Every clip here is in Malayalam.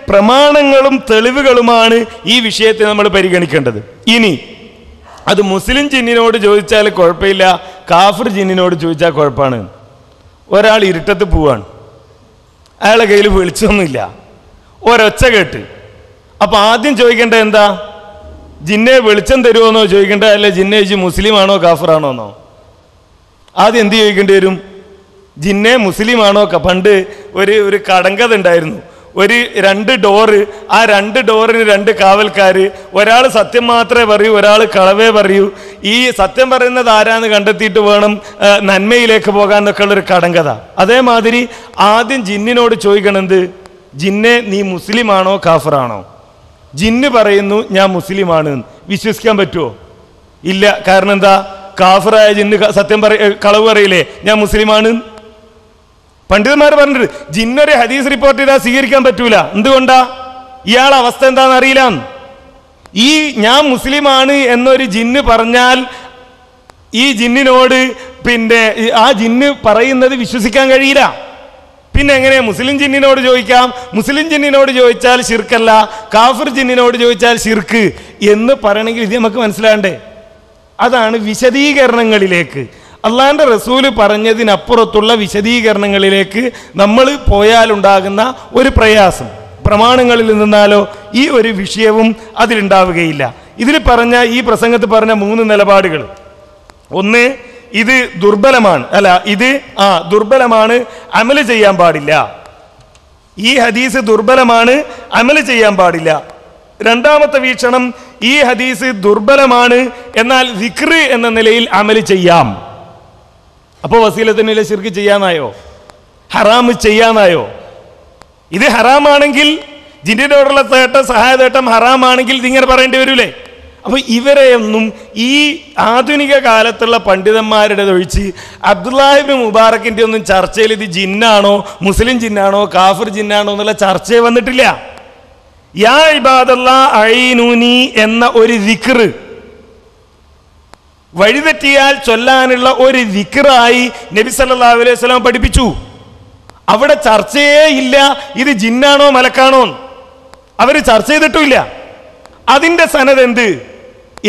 പ്രമാണങ്ങളും തെളിവുകളുമാണ് ഈ വിഷയത്തെ നമ്മൾ പരിഗണിക്കേണ്ടത്. ഇനി അത് മുസ്ലിം ജിന്നിനോട് ചോദിച്ചാൽ കുഴപ്പമില്ല, കാഫിർ ജിന്നിനോട് ചോദിച്ചാൽ കുഴപ്പമാണ്. ഒരാൾ ഇരുട്ടത്ത് പോവാണ്, അയാളെ കയ്യിൽ വെളിച്ചമൊന്നുമില്ല, ഒരൊച്ച കേട്ട്. അപ്പം ആദ്യം ചോദിക്കേണ്ടത് എന്താ? ജിന്നെ വെളിച്ചം തരുമോന്നോ ചോദിക്കേണ്ടത്, അല്ല ജിന്നെ ചോദിച്ച് മുസ്ലിമാണോ കാഫിറാണോന്നോ? ആദ്യം എന്ത് ചോദിക്കേണ്ടി വരും? ജിന്നെ മുസ്ലിമാണോ? പണ്ട് ഒരു കടങ്കഥ ഉണ്ടായിരുന്നു. ഒരു 2 ഡോറ്, ആ 2 ഡോറിന് 2 കാവൽക്കാർ, ഒരാൾ സത്യം മാത്രമേ പറയൂ, ഒരാൾ കളവേ പറയൂ. ഈ സത്യം പറയുന്നത് ആരാന്ന് കണ്ടെത്തിയിട്ട് വേണം നന്മയിലേക്ക് പോകാൻ എന്നൊക്കെ ഉള്ളൊരു കടങ്കഥ. അതേമാതിരി ആദ്യം ജിന്നിനോട് ചോദിക്കണത്, ജിന്നെ നീ മുസ്ലിമാണോ കാഫിറാണോ? ജിന്ന് പറയുന്നു ഞാൻ മുസ്ലിമാണ്. വിശ്വസിക്കാൻ പറ്റുമോ? ഇല്ല. കാരണം എന്താ? കാഫിറായ ജിന്ന് സത്യം കളവ് പറയില്ലേ ഞാൻ മുസ്ലിമാണ്? പണ്ഡിതന്മാർ പറഞ്ഞിട്ട് ജിന്നൊരു ഹദീസ് റിപ്പോർട്ട് ചെയ്താൽ സ്വീകരിക്കാൻ പറ്റൂല. എന്തുകൊണ്ടാ? ഇയാളെ അവസ്ഥ എന്താണെന്ന് അറിയില്ല. ഈ ഞാൻ മുസ്ലിമാണ് എന്നൊരു ജിന്ന് പറഞ്ഞാൽ ഈ ജിന്നിനോട് പിന്നെ ആ ജിന്ന് പറയുന്നത് വിശ്വസിക്കാൻ കഴിയില്ല. പിന്നെ എങ്ങനെയാ മുസ്ലിം ജിന്നിനോട് ചോദിക്കാം? മുസ്ലിം ജിന്നിനോട് ചോദിച്ചാൽ ശിർക്കല്ല, കാഫിർ ജിന്നിനോട് ചോദിച്ചാൽ ശിർക്ക് എന്ന് പറയണമെങ്കിൽ ഇത് നമുക്ക് മനസ്സിലാകണ്ടേ? അതാണ് വിശദീകരണങ്ങളിലേക്ക്, അള്ളാന്റെ റസൂല് പറഞ്ഞതിനപ്പുറത്തുള്ള വിശദീകരണങ്ങളിലേക്ക് നമ്മൾ പോയാലുണ്ടാകുന്ന ഒരു പ്രയാസം. പ്രമാണങ്ങളിൽ നിന്നാലോ ഈ ഒരു വിഷയവും അതിലുണ്ടാവുകയില്ല. ഇതിൽ പറഞ്ഞ ഈ പ്രസംഗത്തിൽ പറഞ്ഞ 3 നിലപാടുകൾ, ഒന്ന് ഇത് ദുർബലമാണ്, അല്ല ഇത് ദുർബലമാണ്, അമല് ചെയ്യാൻ പാടില്ല. ഈ ഹദീസ് ദുർബലമാണ്, അമല് ചെയ്യാൻ പാടില്ല. രണ്ടാമത്തെ വീക്ഷണം, ഈ ഹദീസ് ദുർബലമാണ്, എന്നാൽ ദിക്ർ എന്ന നിലയിൽ അമല് ചെയ്യാം. അപ്പോൾ വസീലത്തിനില്ല ശിർക്ക് ചെയ്യാനായോ? ഹറാമ് ചെയ്യാനായോ? ഇത് ഹറാമാണെങ്കിൽ, ജിന്നിനോടുള്ള സഹായതേട്ടം ഹറാമാണെങ്കിൽ ഇതിങ്ങനെ പറയേണ്ടി വരൂലേ? അപ്പൊ ഇവരെയൊന്നും ഈ ആധുനിക കാലത്തുള്ള പണ്ഡിതന്മാരുടെ ഒഴിച്ച് അബ്ദുല്ലാഹിബ്നു മുബാറക്കിന്റെ ഒന്നും ചർച്ചയിൽ ഇത് ജിന്നാണോ, മുസ്ലിം ജിന്നാണോ, കാഫിർ ജിന്നാണോ എന്നുള്ള ചർച്ചയെ വന്നിട്ടില്ല. യാ ഇബാദല്ലാ അഈനൂനി എന്ന ഒരു ദിക്ർ, വഴിതെറ്റിയാൽ ചൊല്ലാനുള്ള ഒരു ദിക്റായി നബി സല്ലല്ലാഹു അലൈഹി വസല്ലം പഠിപ്പിച്ചു. അവിടെ ചർച്ചയേ ഇല്ല ഇത് ജിന്നാണോ മലക്കാണോ, അവര് ചർച്ച ചെയ്തിട്ടില്ല. അതിന്റെ സനദ് എന്ത്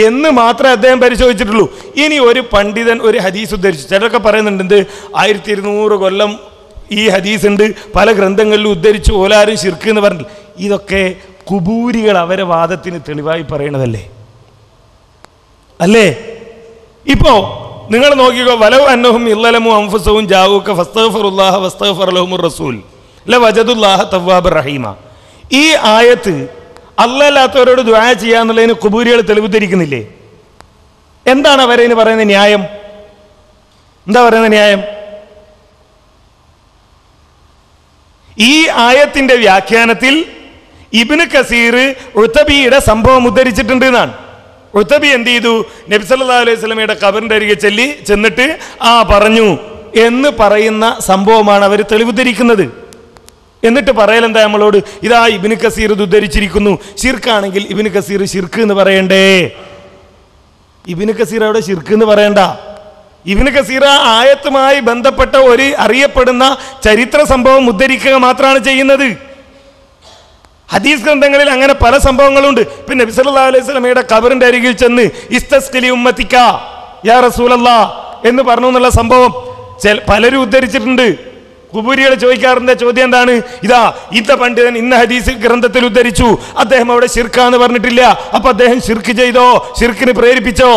എന്ന് മാത്രമേ അദ്ദേഹം പരിശോധിച്ചിട്ടുള്ളൂ. ഇനി ഒരു പണ്ഡിതൻ ഒരു ഹദീസ് ഉദ്ധരിച്ചു, ചിലരൊക്കെ പറയുന്നുണ്ട് 1200 കൊല്ലം ഈ ഹദീസ് ഉണ്ട്, പല ഗ്രന്ഥങ്ങളിലും ഉദ്ധരിച്ചു, ഓലാരും ശിർക്ക് എന്ന് പറഞ്ഞു. ഇതൊക്കെ കുബൂരികൾ അവരെ വാദത്തിന് തെളിവായി പറയണതല്ലേ? അല്ലേ? ഇപ്പോ നിങ്ങൾ നോക്കിക്കോ, വലൗ അന്നഹും ഇല്ലലമു അൻഫുസഹും ജാഊക ഫസ്തഗ്ഫിറുല്ലാഹ വസ്തഗ്ഫറ ലഹുമുർ റസൂൽ ലവജദുല്ലാഹ തവ്വാബർ റഹീമ. ഈ ആയത്ത് അല്ലാത്തവരോട് ദുആ ചെയ്യാന്നുള്ളതിന് ഖുബൂരികൾ തെളിവ് ധരിക്കുന്നില്ലേ? എന്താണ് അവരതിന് പറയുന്ന ന്യായം? എന്താ പറയുന്ന ന്യായം? ഈ ആയത്തിന്റെ വ്യാഖ്യാനത്തിൽ ഇബ്നു കസീർ ഉതബിയുടെ സംഭവം ഉദ്ധരിച്ചിട്ടുണ്ട് എന്നാണ്. ഉതബി എന്ത് ചെയ്തു? നബി സല്ലല്ലാഹു അലൈഹി വസല്ലമയുടെ ഖബറിന്റെ അരികെ ചെന്നിട്ട് പറഞ്ഞു എന്ന് പറയുന്ന സംഭവമാണ് അവർ തെളിവ് ധരിക്കുന്നത്. എന്നിട്ട് പറയലെന്താ നമ്മളോട്? ഇതാ ഇബ്നു കസീർ ഇത് ഉദ്ധരിച്ചിരിക്കുന്നു. ശിർക്കാണെങ്കിൽ ഇബ്നു കസീർ ശിർക്ക് എന്ന് പറയണ്ടേ? ഇബ്നു കസീർ അവിടെ ശിർക്ക് എന്ന് പറയണ്ട. ഇബ്നു കസീർ ആയത്തുമായി ബന്ധപ്പെട്ട ഒരു അറിയപ്പെടുന്ന ചരിത്ര സംഭവം ഉദ്ധരിക്കുക മാത്രമാണ് ചെയ്യുന്നത്. ഹദീസ് ഗ്രന്ഥങ്ങളിൽ അങ്ങനെ പല സംഭവങ്ങളുണ്ട്. പിന്നെ നബി സല്ലല്ലാഹു അലൈഹി വസല്ലമയുടെ ഖബറിന്റെ അരികിൽ ചെന്ന് ഇസ്തസ്ഖിലി ഉമ്മത്തിക യാ റസൂലല്ലാഹ് എന്ന് പറഞ്ഞു എന്നുള്ള സംഭവം പലരും ഉദ്ധരിച്ചിട്ടുണ്ട്. ഖുബൂരികൾ ചോദിക്കാറുണ്ട്, ചോദ്യം എന്താണ്? ഇതാ ഇന്ന പണ്ഡിതൻ ഇന്ന ഹദീസ് ഗ്രന്ഥത്തിൽ ഉദ്ധരിച്ചു, അദ്ദേഹം അവിടെ ശിർക്കാന്ന് പറഞ്ഞിട്ടില്ല, അപ്പൊ അദ്ദേഹം ശിർക്ക് ചെയ്തോ, ശിർക്കിന് പ്രേരിപ്പിച്ചോ?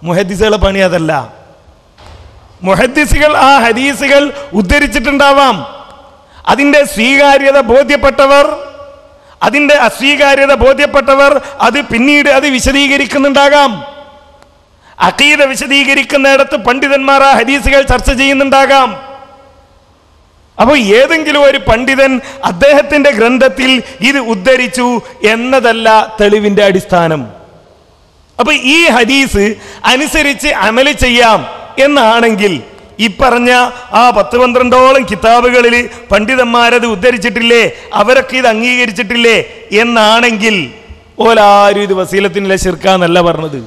മുഹദ്ദിസുകളുടെ പണി അതല്ല. മുഹദ്ദിസുകൾ ആ ഹദീസുകൾ ഉദ്ധരിച്ചിട്ടുണ്ടാവാം, അതിന്റെ സ്വീകാര്യത ബോധ്യപ്പെട്ടവർ, അതിന്റെ അസ്വീകാര്യത ബോധ്യപ്പെട്ടവർ അത് പിന്നീട് അത് വിശദീകരിക്കുന്നുണ്ടാകാം. അഖീദ വിശദീകരിക്കുന്നിടത്ത് പണ്ഡിതന്മാർ ആ ഹദീസുകൾ ചർച്ച ചെയ്യുന്നുണ്ടാകാം. അപ്പോൾ ഏതെങ്കിലും ഒരു പണ്ഡിതൻ അദ്ദേഹത്തിന്റെ ഗ്രന്ഥത്തിൽ ഇത് ഉദ്ധരിച്ചു എന്നതല്ല തെളിവിന്റെ അടിസ്ഥാനം. അപ്പൊ ഈ ഹദീസ് അനുസരിച്ച് അമല് ചെയ്യാം എന്നാണെങ്കിൽ ഈ പറഞ്ഞ 10-12ഓളം കിതാബുകളിൽ പണ്ഡിതന്മാരത് ഉദ്ധരിച്ചിട്ടില്ലേ, അവരൊക്കെ ഇത് അംഗീകരിച്ചിട്ടില്ലേ എന്നാണെങ്കിൽ ഓലാരും ഇത് വസീലത്തിനില്ല ശിർക്കാന്നല്ല പറഞ്ഞത്.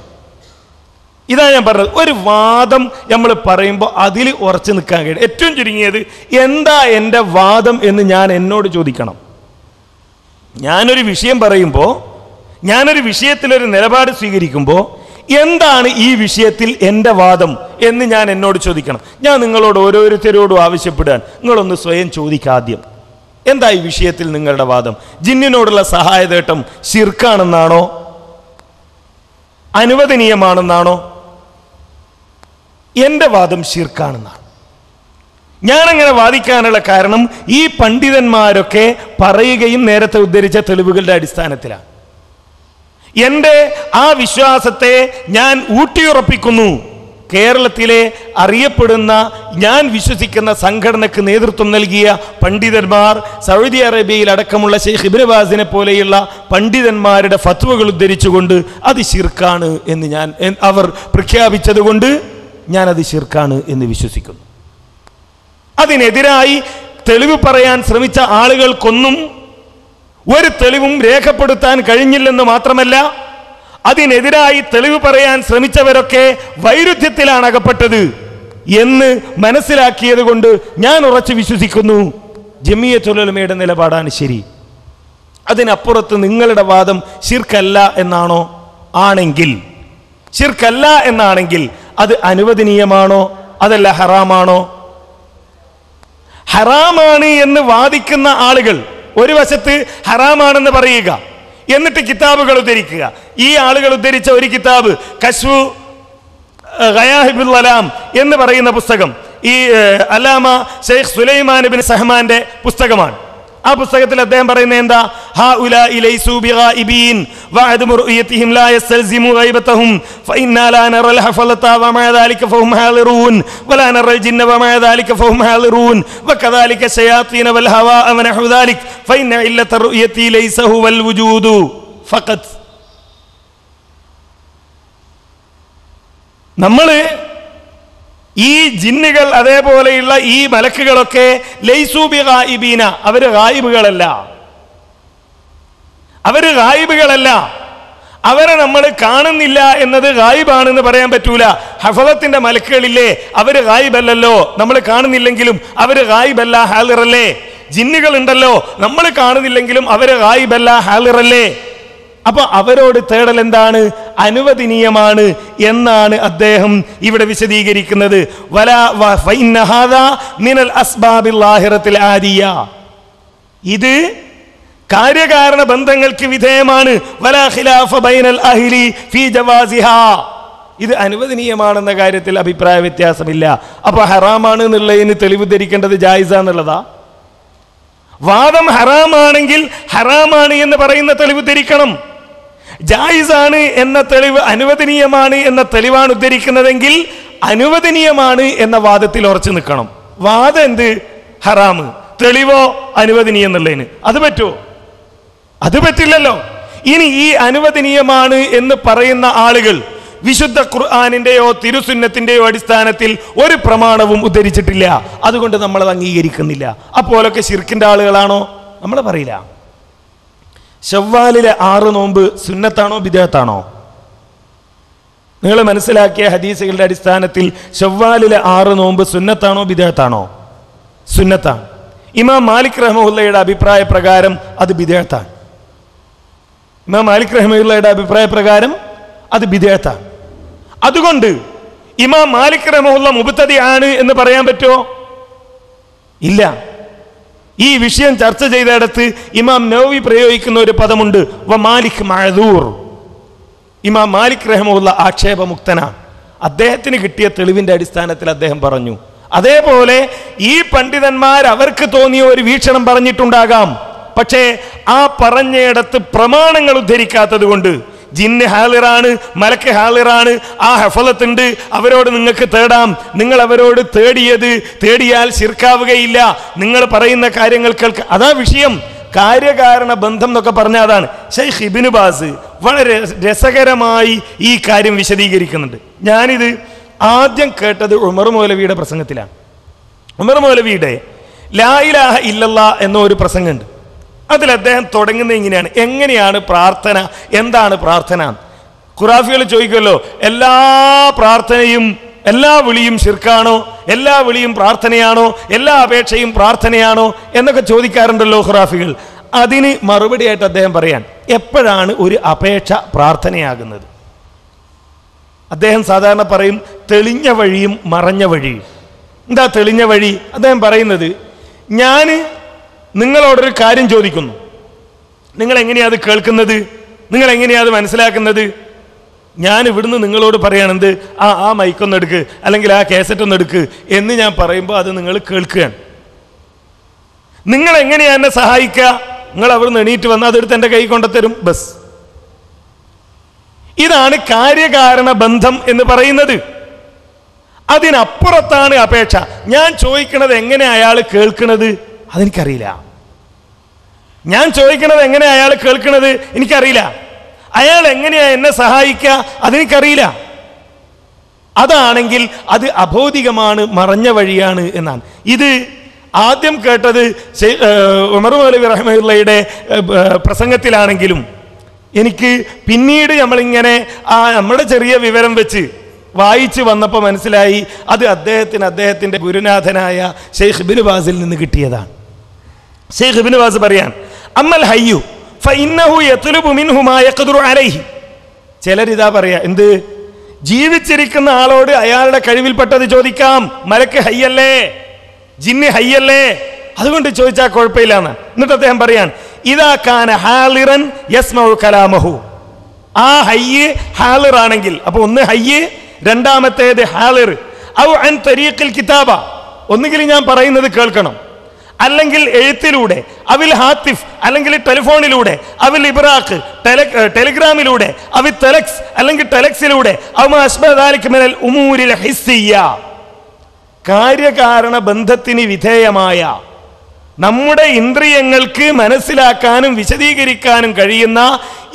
ഇതാ ഞാൻ പറഞ്ഞത്. ഒരു വാദം നമ്മൾ പറയുമ്പോൾ അതിൽ ഉറച്ചു നിൽക്കാൻ കഴിയും. ഏറ്റവും ചുരുങ്ങിയത് എന്താ എൻ്റെ വാദം എന്ന് ഞാൻ എന്നോട് ചോദിക്കണം. ഞാനൊരു വിഷയം പറയുമ്പോൾ, ഞാനൊരു വിഷയത്തിലൊരു നിലപാട് സ്വീകരിക്കുമ്പോൾ എന്താണ് ഈ വിഷയത്തിൽ എൻ്റെ വാദം എന്ന് ഞാൻ എന്നോട് ചോദിക്കണം. ഞാൻ നിങ്ങളോട് ഓരോരുത്തരോടും ആവശ്യപ്പെടാൻ നിങ്ങളൊന്ന് സ്വയം ചോദിക്കാദ്യം, എന്താ ഈ വിഷയത്തിൽ നിങ്ങളുടെ വാദം? ജിന്നിനോടുള്ള സഹായതേട്ടം ശിർക്കാണെന്നാണോ, അനുവദനീയമാണെന്നാണോ? എൻ്റെ വാദം ശിർക്കാണെന്നാണ്. ഞാനങ്ങനെ വാദിക്കാനുള്ള കാരണം ഈ പണ്ഡിതന്മാരൊക്കെ പറയുകയും നേരത്തെ ഉദ്ധരിച്ച തെളിവുകളുടെ അടിസ്ഥാനത്തിലാണ്. എൻ്റെ ആ വിശ്വാസത്തെ ഞാൻ ഊട്ടിയുറപ്പിക്കുന്നു. കേരളത്തിലെ അറിയപ്പെടുന്ന, ഞാൻ വിശ്വസിക്കുന്ന സംഘടനയ്ക്ക് നേതൃത്വം നൽകിയ പണ്ഡിതന്മാർ, സൗദി അറേബ്യയിൽ അടക്കമുള്ള ഷെയ്ഖ് ഇബ്നു ബാസിനെ പോലെയുള്ള പണ്ഡിതന്മാരുടെ ഫത്വകൾ ഉദ്ധരിച്ചുകൊണ്ട് അത് ശിർക്കാണ് എന്ന് അവർ പ്രഖ്യാപിച്ചതുകൊണ്ട് ഞാനത് ശിർക്കാണ് എന്ന് വിശ്വസിക്കുന്നു. അതിനെതിരായി തെളിവ് പറയാൻ ശ്രമിച്ച ആളുകൾക്കൊന്നും ഒരു തെളിവും രേഖപ്പെടുത്താൻ കഴിഞ്ഞില്ലെന്ന് മാത്രമല്ല, അതിനെതിരായി തെളിവ് പറയാൻ ശ്രമിച്ചവരൊക്കെ വൈരുദ്ധ്യത്തിലാണ് അകപ്പെട്ടത് എന്ന് മനസ്സിലാക്കിയത് കൊണ്ട് ഞാൻ ഉറച്ചു വിശ്വസിക്കുന്നു ജമിയത്തുൽ ഉലമയുടെ നിലപാടാണ് ശരി. അതിനപ്പുറത്ത് നിങ്ങളുടെ വാദം ശിർക്കല്ല എന്നാണോ? ആണെങ്കിൽ, ശിർക്കല്ല എന്നാണെങ്കിൽ അത് അനുവദനീയമാണോ അതല്ല ഹറാമാണോ? ഹറാമാണ് എന്ന് വാദിക്കുന്ന ആളുകൾ ഒരു വശത്ത് ഹറാമാണെന്ന് പറയുക, എന്നിട്ട് കിതാബുകൾ ഉദ്ധരിക്കുക. ഈ ആളുകൾ ഉദ്ധരിച്ച ഒരു കിതാബ് കശ്ഫു ഗയാഹിബുൽ അലാം എന്ന് പറയുന്ന പുസ്തകം ഈ അല്ലാമ ഷെയ്ഖ് സുലൈമാൻ ഇബ്നു സഹ്മാന്റെ പുസ്തകമാണ്. ആ പുസ്തകത്തിൽ അദ്ദേഹം പറയുന്നത് എന്താ? ഹഉലാഇ ലൈസു ബിഗായിബീൻ വഅദമു റുയതിഹിം ലാ യസ്തൽസിമു ഗൈബതഹും ഫഇന്നാ ലാ നറൽ ഹഫലത വമഅ ദാലിക ഫഹും ഹാളിറൂൻ വലാ നറൽ ജിന്ന വമഅ ദാലിക ഫഹും ഹാളിറൂൻ വകദാലിക ശയാത്തീന വൽ ഹവാ വനഹു ദാലിക ഫഇന്ന ഇല്ലത റുയതി ലൈസ ഹുവൽ വുജൂദു ഫഖത്ത്. നമ്മൾ ഈ ജിന്നുകൾ അതേപോലെയുള്ള ഈ മലക്കുകളൊക്കെ ലൈസു ബിഗായിബീന, അവര് ഗായിബുകളല്ല, അവര് ഗായിബുകളല്ല. അവരെ നമ്മൾ കാണുന്നില്ല എന്നത് ഗായിബാണെന്ന് പറയാൻ പറ്റൂല. ഹഫളത്തിന്റെ മലക്കുകളില്ലേ, അവര് ഗായിബല്ലല്ലോ. നമ്മൾ കാണുന്നില്ലെങ്കിലും അവര് ഗായിബല്ല, ഹാലിറല്ലേ. ജിന്നുകൾ ഉണ്ടല്ലോ, നമ്മൾ കാണുന്നില്ലെങ്കിലും അവര് ഗായിബല്ല, ഹാലിറല്ലേ. അപ്പൊ അവരോട് തേടൽ എന്താണ്? അനുവദനീയമാണ് എന്നാണ് അദ്ദേഹം ഇവിടെ വിശദീകരിക്കുന്നത്. ഇത് കാര്യകാരണ ബന്ധങ്ങൾക്ക് വിധേയമാണ്. ഇത് അനുവദനീയമാണെന്ന കാര്യത്തിൽ അഭിപ്രായ വ്യത്യാസമില്ല. അപ്പൊ ഹറാമാണ് എന്നുള്ളതിന് തെളിവ് ധരിക്കേണ്ടത് ജായിസാന്നുള്ളതാ? വാദം ഹറാമാണെങ്കിൽ ഹറാമാണ് എന്ന് പറയുന്ന തെളിവ് ധരിക്കണം. ജായിസാണ് എന്ന തെളിവ് അനുവദനീയമാണ് എന്ന തെളിവാണ് ഉദ്ധരിക്കുന്നതെങ്കിൽ അനുവദനീയമാണ് എന്ന വാദത്തിൽ ഉറച്ചു നിൽക്കണം. വാദം എന്ത്? ഹറാമ്, തെളിവോ അനുവദനീയം എന്നുള്ളതിന്. അത് പറ്റുമോ? അത് പറ്റില്ലല്ലോ. ഇനി ഈ അനുവദനീയമാണ് എന്ന് പറയുന്ന ആളുകൾ വിശുദ്ധ ഖുർആനിന്റെയോ തിരുസുന്നത്തിന്റെയോ അടിസ്ഥാനത്തിൽ ഒരു പ്രമാണവും ഉദ്ധരിച്ചിട്ടില്ല. അതുകൊണ്ട് നമ്മളത് അംഗീകരിക്കുന്നില്ല. അപ്പോലൊക്കെ ശിർക്കിന്റെ ആളുകളാണോ? നമ്മൾ പറയില്ല. ശവ്വാലിലെ 6 നോമ്പ് സുന്നത്താണോ ബിദ്അത്താണോ? നിങ്ങൾ മനസ്സിലാക്കിയ ഹദീസുകളുടെ അടിസ്ഥാനത്തിൽ ശവ്വാലിലെ 6 നോമ്പ് സുന്നത്താണോ ബിദ്അത്താണോ? സുന്നത്താണ്. ഇമാം മാലിക് റഹ്മത്തുള്ളാഹിയുടെ അഭിപ്രായ പ്രകാരം അത് ബിദ്അത്താണ്. ഇമാം മാലിക് റഹ്മത്തുള്ളാഹിയുടെ അഭിപ്രായ പ്രകാരം അത് ബിദ്അത്താണ്. അതുകൊണ്ട് ഇമാം മാലിക് റഹ്മത്തുള്ളാഹി മുബ്തദി ആണ് എന്ന് പറയാൻ പറ്റുമോ? ഇല്ല. ഈ വിഷയം ചർച്ച ചെയ്തിടത്ത് ഇമാം നവവി പ്രയോഗിക്കുന്ന ഒരു പദമുണ്ട്, വ മാലിക് മഅദൂർ. ഇമാം മാലിക് റഹ്മത്തുള്ളാഹി ആക്ഷേപമുക്തനാണ്. അദ്ദേഹത്തിന് കിട്ടിയ തെളിവിന്റെ അടിസ്ഥാനത്തിൽ അദ്ദേഹം പറഞ്ഞു. അതേപോലെ ഈ പണ്ഡിതന്മാർ അവർക്ക് തോന്നിയ ഒരു വീക്ഷണം പറഞ്ഞിട്ടുണ്ടാകാം. പക്ഷേ ആ പറഞ്ഞയിടത്ത് പ്രമാണങ്ങൾ ഉദ്ധരിക്കാത്തത് കൊണ്ട് ജിന്ന് ഹാളിറാണ്, മലക്ക് ഹാളിറാണ്, ആ ഹഫലത്തുണ്ട്, അവരോട് നിങ്ങൾക്ക് തേടാം, നിങ്ങൾ അവരോട് തേടിയാൽ ശിർക്കാവുകയില്ല, നിങ്ങൾ പറയുന്ന കാര്യങ്ങൾ അതാ വിഷയം. കാര്യകാരണ ബന്ധം എന്നൊക്കെ പറഞ്ഞ അതാണ്. ഷെയ്ഖ് ഇബ്നു ബാസ് വളരെ രസകരമായി ഈ കാര്യം വിശദീകരിക്കുന്നുണ്ട്. ഞാനിത് ആദ്യം കേട്ടത് ഉമർ മൗലവിയുടെ പ്രസംഗത്തിലാണ്. ഉമർ മൗലവിയുടെ ലാ ഇലാഹ ഇല്ലല്ലാ എന്ന ഒരു പ്രസംഗമുണ്ട്. അതിൽ അദ്ദേഹം തുടങ്ങുന്നത് ഇങ്ങനെയാണ്: എങ്ങനെയാണ് പ്രാർത്ഥന, എന്താണ് പ്രാർത്ഥന? ഖുറാഫികൾ ചോദിക്കുമല്ലോ, എല്ലാ പ്രാർത്ഥനയും എല്ലാ വിളിയും ശിർക്കാണോ, എല്ലാ വിളിയും പ്രാർത്ഥനയാണോ, എല്ലാ അപേക്ഷയും പ്രാർത്ഥനയാണോ എന്നൊക്കെ ചോദിക്കാറുണ്ടല്ലോ ഖുറാഫികൾ. അതിന് മറുപടിയായിട്ട് അദ്ദേഹം പറയാൻ, എപ്പോഴാണ് ഒരു അപേക്ഷ പ്രാർത്ഥനയാകുന്നത്? അദ്ദേഹം സാധാരണ പറയും തെളിഞ്ഞ വഴിയും മറഞ്ഞ വഴിയും. എന്താ തെളിഞ്ഞ വഴി? അദ്ദേഹം പറയുന്നത്, ഞാൻ നിങ്ങളോടൊരു കാര്യം ചോദിക്കുന്നു, നിങ്ങൾ എങ്ങനെയാ അത് കേൾക്കുന്നത്? നിങ്ങൾ എങ്ങനെയാ അത് മനസ്സിലാക്കുന്നത്? ഞാൻ ഇവിടുന്ന് നിങ്ങളോട് പറയണത് ആ മൈക്കൊന്ന് എടുക്ക്, അല്ലെങ്കിൽ ആ കാസറ്റ് ഒന്ന് എടുക്ക് എന്ന് ഞാൻ പറയുമ്പോൾ അത് നിങ്ങൾ കേൾക്കുകയാണ്. നിങ്ങൾ എങ്ങനെയാ എന്നെ സഹായിക്കുക? നിങ്ങൾ അവിടുന്ന് എണീറ്റ് വന്ന് അതെടുത്ത് എൻ്റെ കൈ കൊണ്ടുത്തരും, ബസ്. ഇതാണ് കാര്യകാരണ ബന്ധം എന്ന് പറയുന്നത്. അതിനപ്പുറത്താണ് അപേക്ഷ. ഞാൻ ചോദിക്കണത് എങ്ങനെ അയാൾ കേൾക്കണത് അതെനിക്കറിയില്ല. ഞാൻ ചോദിക്കണത് എങ്ങനെ അയാൾ കേൾക്കണത് എനിക്കറിയില്ല. അയാൾ എങ്ങനെയാ എന്നെ സഹായിക്കുക അതെനിക്കറിയില്ല. അതാണെങ്കിൽ അത് അബോധികമാണ്, മറഞ്ഞ വഴിയാണ് എന്നാണ്. ഇത് ആദ്യം കേട്ടത് ഉമർ മൗലവി റഹ്മത്തുള്ളാഹിയുടെ പ്രസംഗത്തിലാണെങ്കിലും എനിക്ക് പിന്നീട് നമ്മളിങ്ങനെ നമ്മുടെ ചെറിയ വിവരം വെച്ച് വായിച്ച് വന്നപ്പോൾ മനസ്സിലായി അത് അദ്ദേഹത്തിൻ്റെ ഗുരുനാഥനായ ഷെയ്ഖ് ഇബ്നു ബാസിൽ നിന്ന് കിട്ടിയതാണ്. ഷെയ്ഖ് ഇബ്നു ബാസ് പറയാൻ, അമ്മൽ ഹയ്യു ഫഇന്നഹു യത്ലുബു മിൻഹു മാ യഖ്ദിറു അലൈഹി. ചിലരിതാ പറയാ, എന്ത്? ജീവിച്ചിരിക്കുന്ന ആളോട് അയാളുടെ കഴിവിൽപ്പെട്ടത് ചോദിക്കാം. മലക്ക് ഹയ്യല്ലേ, ജിന്ന് ഹയ്യല്ലേ, അതുകൊണ്ട് ചോദിച്ചാൽ കുഴപ്പമില്ലാന്ന്. എന്നിട്ട് അദ്ദേഹം പറയാൻ, ഇദാ കാന ഹാളിറൻ യസ്മഉ കലാമഹു. ആ ഹയ്യ് ഹാളിർ ആണെങ്കിൽ, അപ്പൊ ഒന്ന് ഹയ്യ്, രണ്ടാമത്തേത് ഹാളിർ. ഔ അൻ തരീഖിൽ കിതാബ, ഒന്നുകിൽ ഞാൻ പറയുന്നത് കേൾക്കണം, അല്ലെങ്കിൽ എഴുത്തിലൂടെ, അവിൽ ഹാത്തിഫ് അല്ലെങ്കിൽ ടെലിഫോണിലൂടെ, അവിൽ ഇബ്രാഖ് ടെലിഗ്രാമിലൂടെ, അവിൽ ടെലക്സ് അല്ലെങ്കിൽ ടെലക്സിലൂടെ, കാര്യകാരണ ബന്ധത്തിന് വിധേയമായ നമ്മുടെ ഇന്ദ്രിയങ്ങൾക്ക് മനസ്സിലാക്കാനും വിശദീകരിക്കാനും കഴിയുന്ന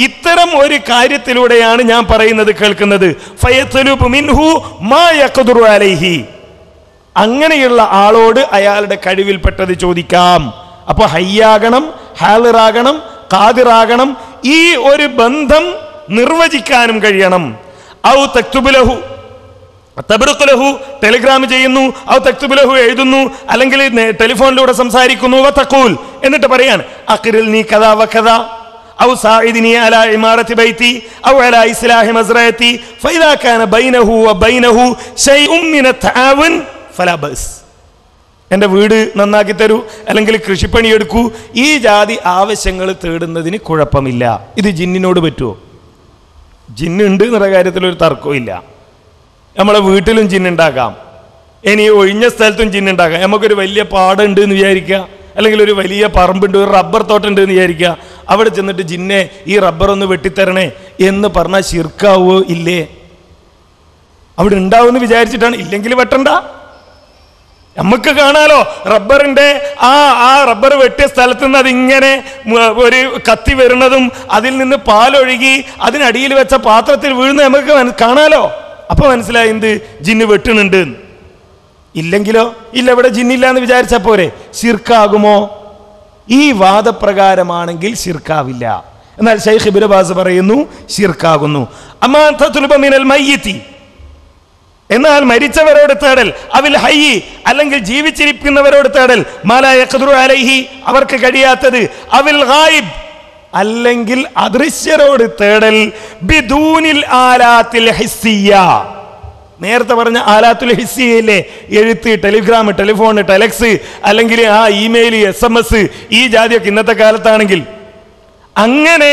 ഇത്തരം ഒരു കാര്യത്തിലൂടെയാണ് ഞാൻ പറയുന്നത് കേൾക്കുന്നത്. ഫയത്ലുബു മിൻഹു മാ യഖ്ദിറു അലൈഹി. അങ്ങനെയുള്ള ആളോട് അയാളുടെ കഴിവിൽപ്പെട്ടത് ചോദിക്കാം. അപ്പൊ ഹയ്യാകണം, ഹാളിറാകണം, ഖാദിറാകണം. ഈ ഒരു ബന്ധം നിർവചിക്കാനും കഴിയണം. ഔ തക്തുബുലഹു തബ്റുഖുലഹു, ടെലിഗ്രാം ചെയ്യുന്നു, ഔ തക്തുബുലഹു എഴുതുന്നു, അല്ലെങ്കിൽ ടെലിഫോണിലൂടെ സംസാരിക്കുന്നു. വതഖൂൽ, എന്നിട്ട് പറയാണ് അഖ്റിൽനി കദാ വകദാ ഔ സാഇദിനി അലാ ഇമാറത്തി ബൈതി ഔ അലാ ഇസ്ലാഹി മസ്റഅതി ഫഇദാ കാന ബൈനഹു വബൈനഹു ശൈഉൻ മിന തആവുൻ ഫലാ ബസ്. എൻ്റെ വീട് നന്നാക്കി തരൂ, അല്ലെങ്കിൽ കൃഷിപ്പണി എടുക്കൂ, ഈ ജാതി ആവശ്യങ്ങൾ തേടുന്നതിന് കുഴപ്പമില്ല. ഇത് ജിന്നിനോട് പറ്റുമോ? ജിന്നുണ്ട് എന്നുള്ള കാര്യത്തിലൊരു തർക്കവും ഇല്ല. നമ്മളെ വീട്ടിലും ജിന്നുണ്ടാക്കാം, ഇനി ഒഴിഞ്ഞ സ്ഥലത്തും ജിന്നുണ്ടാക്കാം. നമുക്കൊരു വലിയ പാടുണ്ട് എന്ന് വിചാരിക്കുക, അല്ലെങ്കിൽ ഒരു വലിയ പറമ്പുണ്ട്, ഒരു റബ്ബർ തോട്ടമുണ്ട് എന്ന് വിചാരിക്കുക. അവിടെ ചെന്നിട്ട് ജിന്നെ ഈ റബ്ബർ ഒന്ന് വെട്ടിത്തരണേ എന്ന് പറഞ്ഞാൽ ശിർക്കാവോ? ഇല്ലേ? അവിടെ ഉണ്ടാവുമെന്ന് വിചാരിച്ചിട്ടാണ്, ഇല്ലെങ്കിൽ വെട്ടണ്ട. നമുക്ക് കാണാലോ റബ്ബറിന്റെ ആ റബ്ബർ വെട്ടിയ സ്ഥലത്ത് നിന്ന് അതിങ്ങനെ ഒരു കത്തി വരുന്നതും അതിൽ നിന്ന് പാലൊഴുകി അതിനടിയിൽ വെച്ച പാത്രത്തിൽ വീഴുന്ന നമുക്ക് കാണാലോ. അപ്പൊ മനസ്സിലായി എന്ത്? ജിന്ന് വെട്ടുന്നുണ്ട്. ഇല്ലെങ്കിലോ? ഇല്ല, ഇവിടെ ജിന്നില്ല എന്ന് വിചാരിച്ച പോരെ. ശിർക്കാകുമോ? ഈ വാദപ്രകാരമാണെങ്കിൽ ശിർക്കാവില്ല. എന്നാൽ ശൈഖ് ഇബ്നു ബാസ് പറയുന്നു ശിർക്കാകുന്നു. അമാ തത്ലുബ മിനൽ മയ്യിതി, എന്നാൽ മരിച്ചവരോട് തേടൽ, അവിൽ ഹയ്യി അല്ലെങ്കിൽ ജീവിച്ചിരിക്കുന്നവരോട് തേടൽ, മാലാ യഖ്ദിറു അലൈഹി അവർക്ക് കഴിയാത്തത്, അവിൽ ഗായിബ് അല്ലെങ്കിൽ അദൃശ്യരോട് തേടൽ, ബിദൂനിൽ ആലാത്തിൽ ഹിസ്സിയ. നേരത്തെ പറഞ്ഞ ആലാത്തുൽ ഹിസ്സിയയില്ലേ, എഴുത്ത്, ടെലിഗ്രാം, ടെലിഫോൺ, ടെലക്സ്, അല്ലെങ്കിൽ ആ ഇമെയിൽ, SMS, ഈ ജാതിയൊക്കെ ഇന്നത്തെ കാലത്താണെങ്കിൽ അങ്ങനെ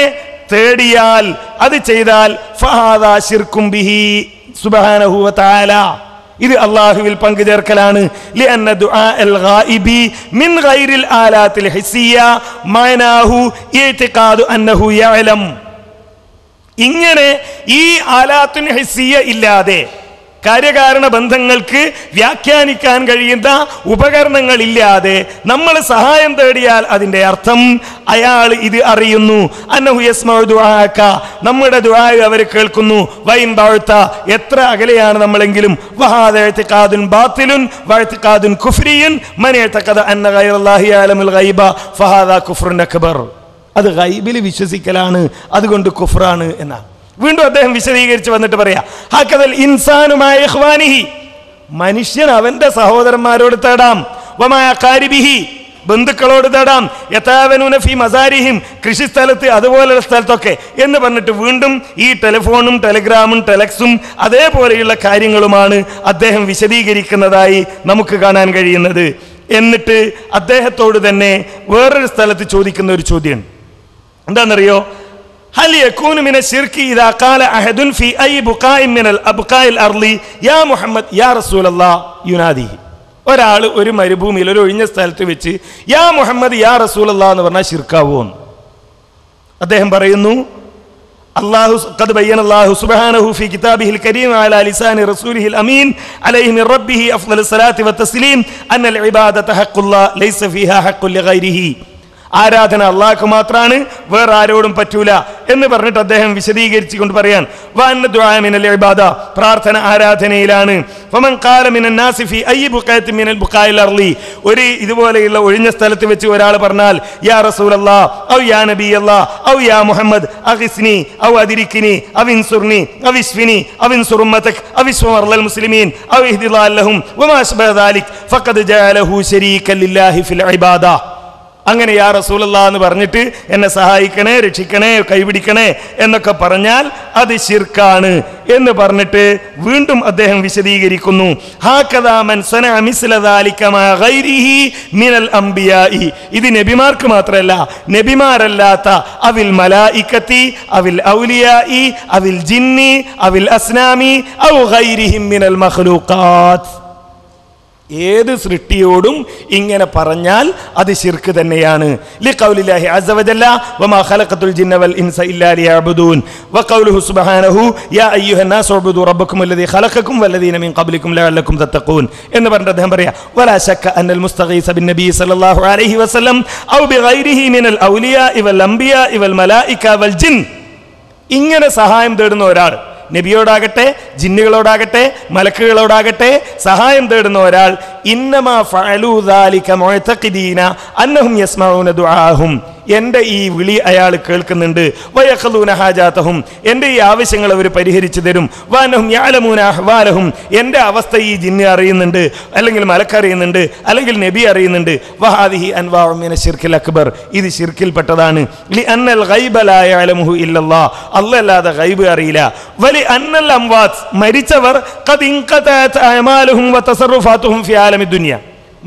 തേടിയാൽ, അത് ചെയ്താൽ ഫഹാദാ ശിർക്കും ബിഹി സുബ്ഹാനഹു വ തആല, ഇത് അല്ലാഹുവിൽ പങ്കുചേർക്കലാണ്. ലിഅന്ന ദുആഅൽ ഗായിബി മിൻ ഗൈറിൽ ആലാത്തിൽ ഹിസ്സിയ മഅനാഹു ഇഅ്തിഖാദു അന്നഹു യഅലം. ഇങ്ങനെ ഈ ആലാത്തുൽ ഹിസ്സിയ ഇല്ലാതെ, കാര്യകാരണ ബന്ധങ്ങൾക്ക് വ്യാഖ്യാനിക്കാൻ കഴിയുന്ന ഉപകരണങ്ങളില്ലാതെ നമ്മൾ സഹായം തേടിയാൽ അതിൻ്റെ അർത്ഥം അയാൾ ഇത് അറിയുന്നു. അന്നഹു യസ്മഉ ദുആക, നമ്മുടെ ദുആ അവർ കേൾക്കുന്നു. വൈൻ ബഅത, എത്ര അകലെയാണ് നമ്മളെങ്കിലും. വഹാദ ഇഅ്തിഖാദുൻ ബാത്തിലുൻ വഇഅ്തിഖാദുൻ കുഫ്രിയുൻ മൻ ഇഅ്തഖദ അന്ന ഗൈറല്ലാഹി യഅലമുൽ ഗൈബ ഫഹാദാ കുഫ്റുൻ അക്ബർ. അത് ഗൈബിൽ വിശ്വസിക്കലാണ്, അതുകൊണ്ട് കുഫ്റാണ് എന്നാണ്. വീണ്ടും അദ്ദേഹം വിശദീകരിച്ച് വന്നിട്ട് പറയാ, ഹക്കദൽ ഇൻസാനുമായ ഇഖ്വാനിഹി, മനുഷ്യൻ അവന്റെ സഹോദരന്മാരോട് തേടാം. വമാ ഖാരിബിഹി, ബന്ധുക്കളോട് തേടാം, യതാവനൂന ഫീ മസാരിഹിം, കൃഷിസ്ഥലത്ത് അതുപോലെയുള്ള സ്ഥലത്തൊക്കെ എന്ന് പറഞ്ഞിട്ട് വീണ്ടും ഈ ടെലിഫോണും ടെലിഗ്രാമും ടെലക്സും അതേപോലെയുള്ള കാര്യങ്ങളുമാണ് അദ്ദേഹം വിശദീകരിക്കുന്നതായി നമുക്ക് കാണാൻ കഴിയുന്നത്. എന്നിട്ട് അദ്ദേഹത്തോട് തന്നെ വേറൊരു സ്ഥലത്ത് ചോദിക്കുന്ന ഒരു ചോദ്യം എന്താണെന്നറിയോ? ഹൽ യകൂനു മിന ശിർകി ഇദാ ഖാല അഹദുൻ ഫീ അയ് ബുഖാഇൻ മിനൽ അബ്ഖാഇൽ അർളി യാ മുഹമ്മദ് യാ റസൂലല്ലാഹ് യുനാദിഹി. ഒരാൾ ഒരു മരുഭൂമിയിൽ ഒരു ഒഴിഞ്ഞ സ്ഥലത്ത് വെച്ച് യാ മുഹമ്മദ് യാ റസൂലല്ലാഹ് എന്ന് പറഞ്ഞാൽ ശിർക്കാവോ? അദ്ദേഹം പറയുന്നു, അല്ലാഹു ഖദ് ബയ്യന അല്ലാഹു സുബ്ഹാനഹു ഫീ കിതാബിഹിൽ കരീം അലാ ലിസാനി റസൂലിഹിൽ അമീൻ അലൈഹി മിൻ റബ്ബിഹി അഫ്ളലു സ്വലാത്തി വത്തസ്ലീം അന്നൽ ഇബാദത ഹഖ്ഖുല്ലാഹ് ലൈസ ഫീഹാ ഹഖ്ഖുൻ ലിഗൈരിഹി. ആരാധന അള്ളാഹ്ക്ക് മാത്രമാണ്, വേറെ ആരോടും പറ്റൂല എന്ന് പറഞ്ഞിട്ട് അദ്ദേഹം വിശദീകരിച്ചുകൊണ്ട് പറയാൻ, വഅന്ന ദുആ മിനൽ ഇബാദ, പ്രാർത്ഥന ആരാധനയിലാണ്. ഫമൻ ഖാല മിനൻ നാസി ഫീ അയ്യി ബുഖായത്തിൻ മിനൽ ബുഖായിൽ അർളി, ഒരു ഇതുപോലെയുള്ള ഒഴിഞ്ഞ സ്ഥലത്ത് വെച്ച് ഒരാൾ പറഞ്ഞാൽ യാ റസൂലല്ലാഹ് ഔ യാ നബിയല്ലാഹ് ഔ യാ മുഹമ്മദ് അഗ്സ്നി ഔ അദ്രിക്നി ഔ ഇൻസുർനി ഔ ഇശ്ഫിനി ഔ ഇൻസുർ ഉമ്മതക് ഔ ഇശ്വർ മുസ്ലിമീൻ ഔ ഇഹ്ദില്ലാഹ് ലഹും വമാ ശബഹ ദാലിക് ഫഖദ് ജഅലഹു ശരീകൻ ലില്ലാഹി ഫിൽ ഇബാദ. അങ്ങനെ യാ റസൂലല്ലാഹ് എന്ന് പറഞ്ഞിട്ട് എന്നെ സഹായിക്കണേ, രക്ഷിക്കണേ, കൈപിടിക്കണേ എന്നൊക്കെ പറഞ്ഞാൽ അത് ശിർക്കാണ് എന്ന് പറഞ്ഞിട്ട് വീണ്ടും അദ്ദേഹം വിശദീകരിക്കുന്നു, ഹാകദാ മൻ സനഅ മിസ്ല ദാലിക മാ ഗൈരിഹി മിനൽ അംബിയാഇ. ഇത് നബിമാർക്ക് മാത്രമല്ല, നബിമാരല്ലാത്ത അവിൽ മലായികതി അവിൽ ഔലിയാഇ അവിൽ ജിന്നി അവിൽ അസ്നാമി ഔ ഗൈരിഹിം മിനൽ മഖ്ലൂഖാത്ത്. ഏത് സൃഷ്ടിയോടും ഇങ്ങനെ പറഞ്ഞാൽ അത് ശിർക്ക് തന്നെയാണ്. ലിഖൗലില്ലാഹി അസ്സ വജല്ല വമാ ഖലഖതുൽ ജിന്ന വൽ ഇൻസ ഇല്ലാ ലിയഅ്ബുദൂൻ വഖൗലുഹു സുബ്ഹാനഹു യാ അയ്യുഹന്നാസു ഉബ്ദു റബ്ബക്കും അല്ലദീ ഖലഖക്കും വല്ലദീന മിൻ ഖബ്ലിക്കും ലഅല്ലക്കും തത്തഖൂൻ എന്ന് പറഞ്ഞിട്ട് അദ്ദേഹം പറയാ, വലാ ശക്ക അന്നൽ മുസ്തഗീസ ബിൻ നബി സല്ലല്ലാഹു അലൈഹി വസല്ലം ഔ ബിഗൈരിഹി മിനൽ ഔലിയാഇ വൽ അംബിയാഇ വൽ മലായിക വൽ ജിൻ. ഇങ്ങനെ സഹായം തേടുന്ന ഒരാൾ, നബിയോടാകട്ടെ ജിന്നുകളോടാകട്ടെ മലക്കുകളോടാകട്ടെ സഹായം തേടുന്ന ഒരാൾ, ഇന്നമാ ഫഅലൂ ദാലിക മുഅ്തഖിദീന അന്നഹും യസ്മഊന ദുആഹും, എൻ്റെ ഈ വിളി അയാൾ കേൾക്കുന്നുണ്ട്, വയഖ്ലൂന ഹാജാതഹും, എൻ്റെ ഈ ആവശ്യങ്ങൾ അവർ പരിഹരിച്ചു തരും, വഅന്നഹും യഅലമൂന അഹ്വാലഹും, എൻ്റെ അവസ്ഥ ഈ ജിന്ന് അറിയുന്നുണ്ട്, അല്ലെങ്കിൽ മലക്ക് അറിയുന്നുണ്ട്, അല്ലെങ്കിൽ നബി അറിയുന്നുണ്ട്. വഹാദിഹി അൻവാഉ മിന ശിർക്കിൽ അക്ബർ, ഇത് ശിർക്കിൽപ്പെട്ടതാണ്. ലി അന്നൽ ഗൈബ ലാ യഅലമുഹു ഇല്ലല്ലാഹ്, അല്ലാഹ് അല്ലാതെ ഗൈബ് അറിയില്ല. വലി അന്നൽ അംവാത്ത്, മരിച്ചവർ ഖദ് ഇൻഖതഅത് അഅമാലുഹും വതസറുഫാതുഹും ഫി ആലമി ദുനിയ,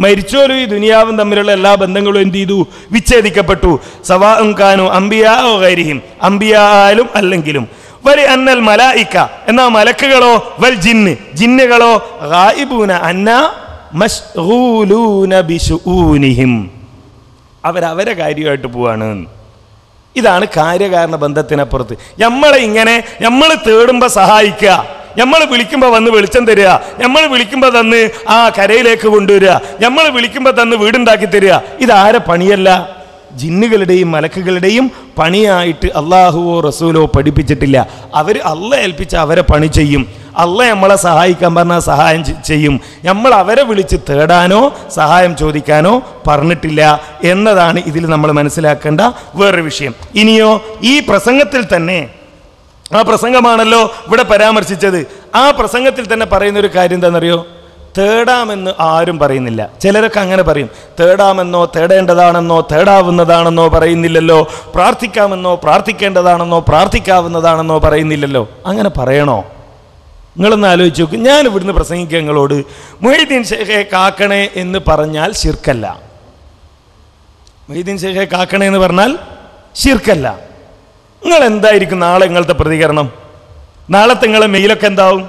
മരിച്ചോലും ഈ ദുനിയാവും തമ്മിലുള്ള എല്ലാ ബന്ധങ്ങളും എന്ത് ചെയ്തു? വിച്ഛേദിക്കപ്പെട്ടു. സവാഉൻ കാനു അംബിയാ ഓ ഗൈരിഹിം, അംബിയാ ആയാലും അല്ലെങ്കിലും. വലി അന്നൽ മലായിക, എന്നാ മലക്കുകളോ, വൽ ജിന്ന്, ജിന്നുകളോ, ഗായിബൂന അന്നാ മശ്ഗൂലൂന ബിശുഊനിഹിം, അവരവരെ കാര്യമായിട്ട് പോവാണ്. ഇതാണ് കാര്യകാരണ ബന്ധത്തിനപ്പുറത്ത്. നമ്മളെ ഇങ്ങനെ നമ്മൾ തേടുമ്പോൾ സഹായിക്കുക, നമ്മൾ വിളിക്കുമ്പോൾ വന്ന് വെളിച്ചം തരിക, നമ്മൾ വിളിക്കുമ്പോൾ തന്ന് ആ കരയിലേക്ക് കൊണ്ടുവരിക, നമ്മൾ വിളിക്കുമ്പോൾ തന്ന് വീടുണ്ടാക്കി തരിക, ഇതാരെ പണിയല്ല, ജിന്നുകളുടെയും മലക്കുകളുടെയും പണിയായിട്ട് അള്ളാഹുവോ റസൂലോ പഠിപ്പിച്ചിട്ടില്ല. അവർ അള്ളാഹ് ഏൽപ്പിച്ച അവരെ പണി ചെയ്യും. അള്ളാഹ് നമ്മളെ സഹായിക്കാൻ പറഞ്ഞാൽ സഹായം ചെയ്യും. നമ്മൾ അവരെ വിളിച്ച് തേടാനോ സഹായം ചോദിക്കാനോ പറഞ്ഞിട്ടില്ല എന്നതാണ് ഇതിൽ നമ്മൾ മനസ്സിലാക്കേണ്ട വേറൊരു വിഷയം. ഇനിയോ ഈ പ്രസംഗത്തിൽ തന്നെ, ആ പ്രസംഗമാണല്ലോ ഇവിടെ പരാമർശിച്ചത്, ആ പ്രസംഗത്തിൽ തന്നെ പറയുന്ന ഒരു കാര്യം എന്താണെന്നറിയോ? തേടാമെന്ന് ആരും പറയുന്നില്ല. ചിലരൊക്കെ അങ്ങനെ പറയും, തേടാമെന്നോ തേടേണ്ടതാണെന്നോ തേടാവുന്നതാണെന്നോ പറയുന്നില്ലല്ലോ, പ്രാർത്ഥിക്കാമെന്നോ പ്രാർത്ഥിക്കേണ്ടതാണെന്നോ പ്രാർത്ഥിക്കാവുന്നതാണെന്നോ പറയുന്നില്ലല്ലോ. അങ്ങനെ പറയണോ? നിങ്ങളൊന്ന് ആലോചിച്ച് നോക്ക്. ഞാൻ ഇവിടുന്ന് പ്രസംഗിക്കുക നിങ്ങളോട് മുഹൈദ്ദീൻ ശൈഖെ കാക്കണേ എന്ന് പറഞ്ഞാൽ ശിർക്കല്ല. മുഹൈദ്ദീൻ ശൈഖെ കാക്കണേ എന്ന് പറഞ്ഞാൽ ശിർക്കല്ല. നിങ്ങൾ എന്തായിരിക്കും നാളെ നിങ്ങളത്തെ പ്രതികരണം? നാളത്തെ നിങ്ങളെ മെയിലൊക്കെ എന്താവും?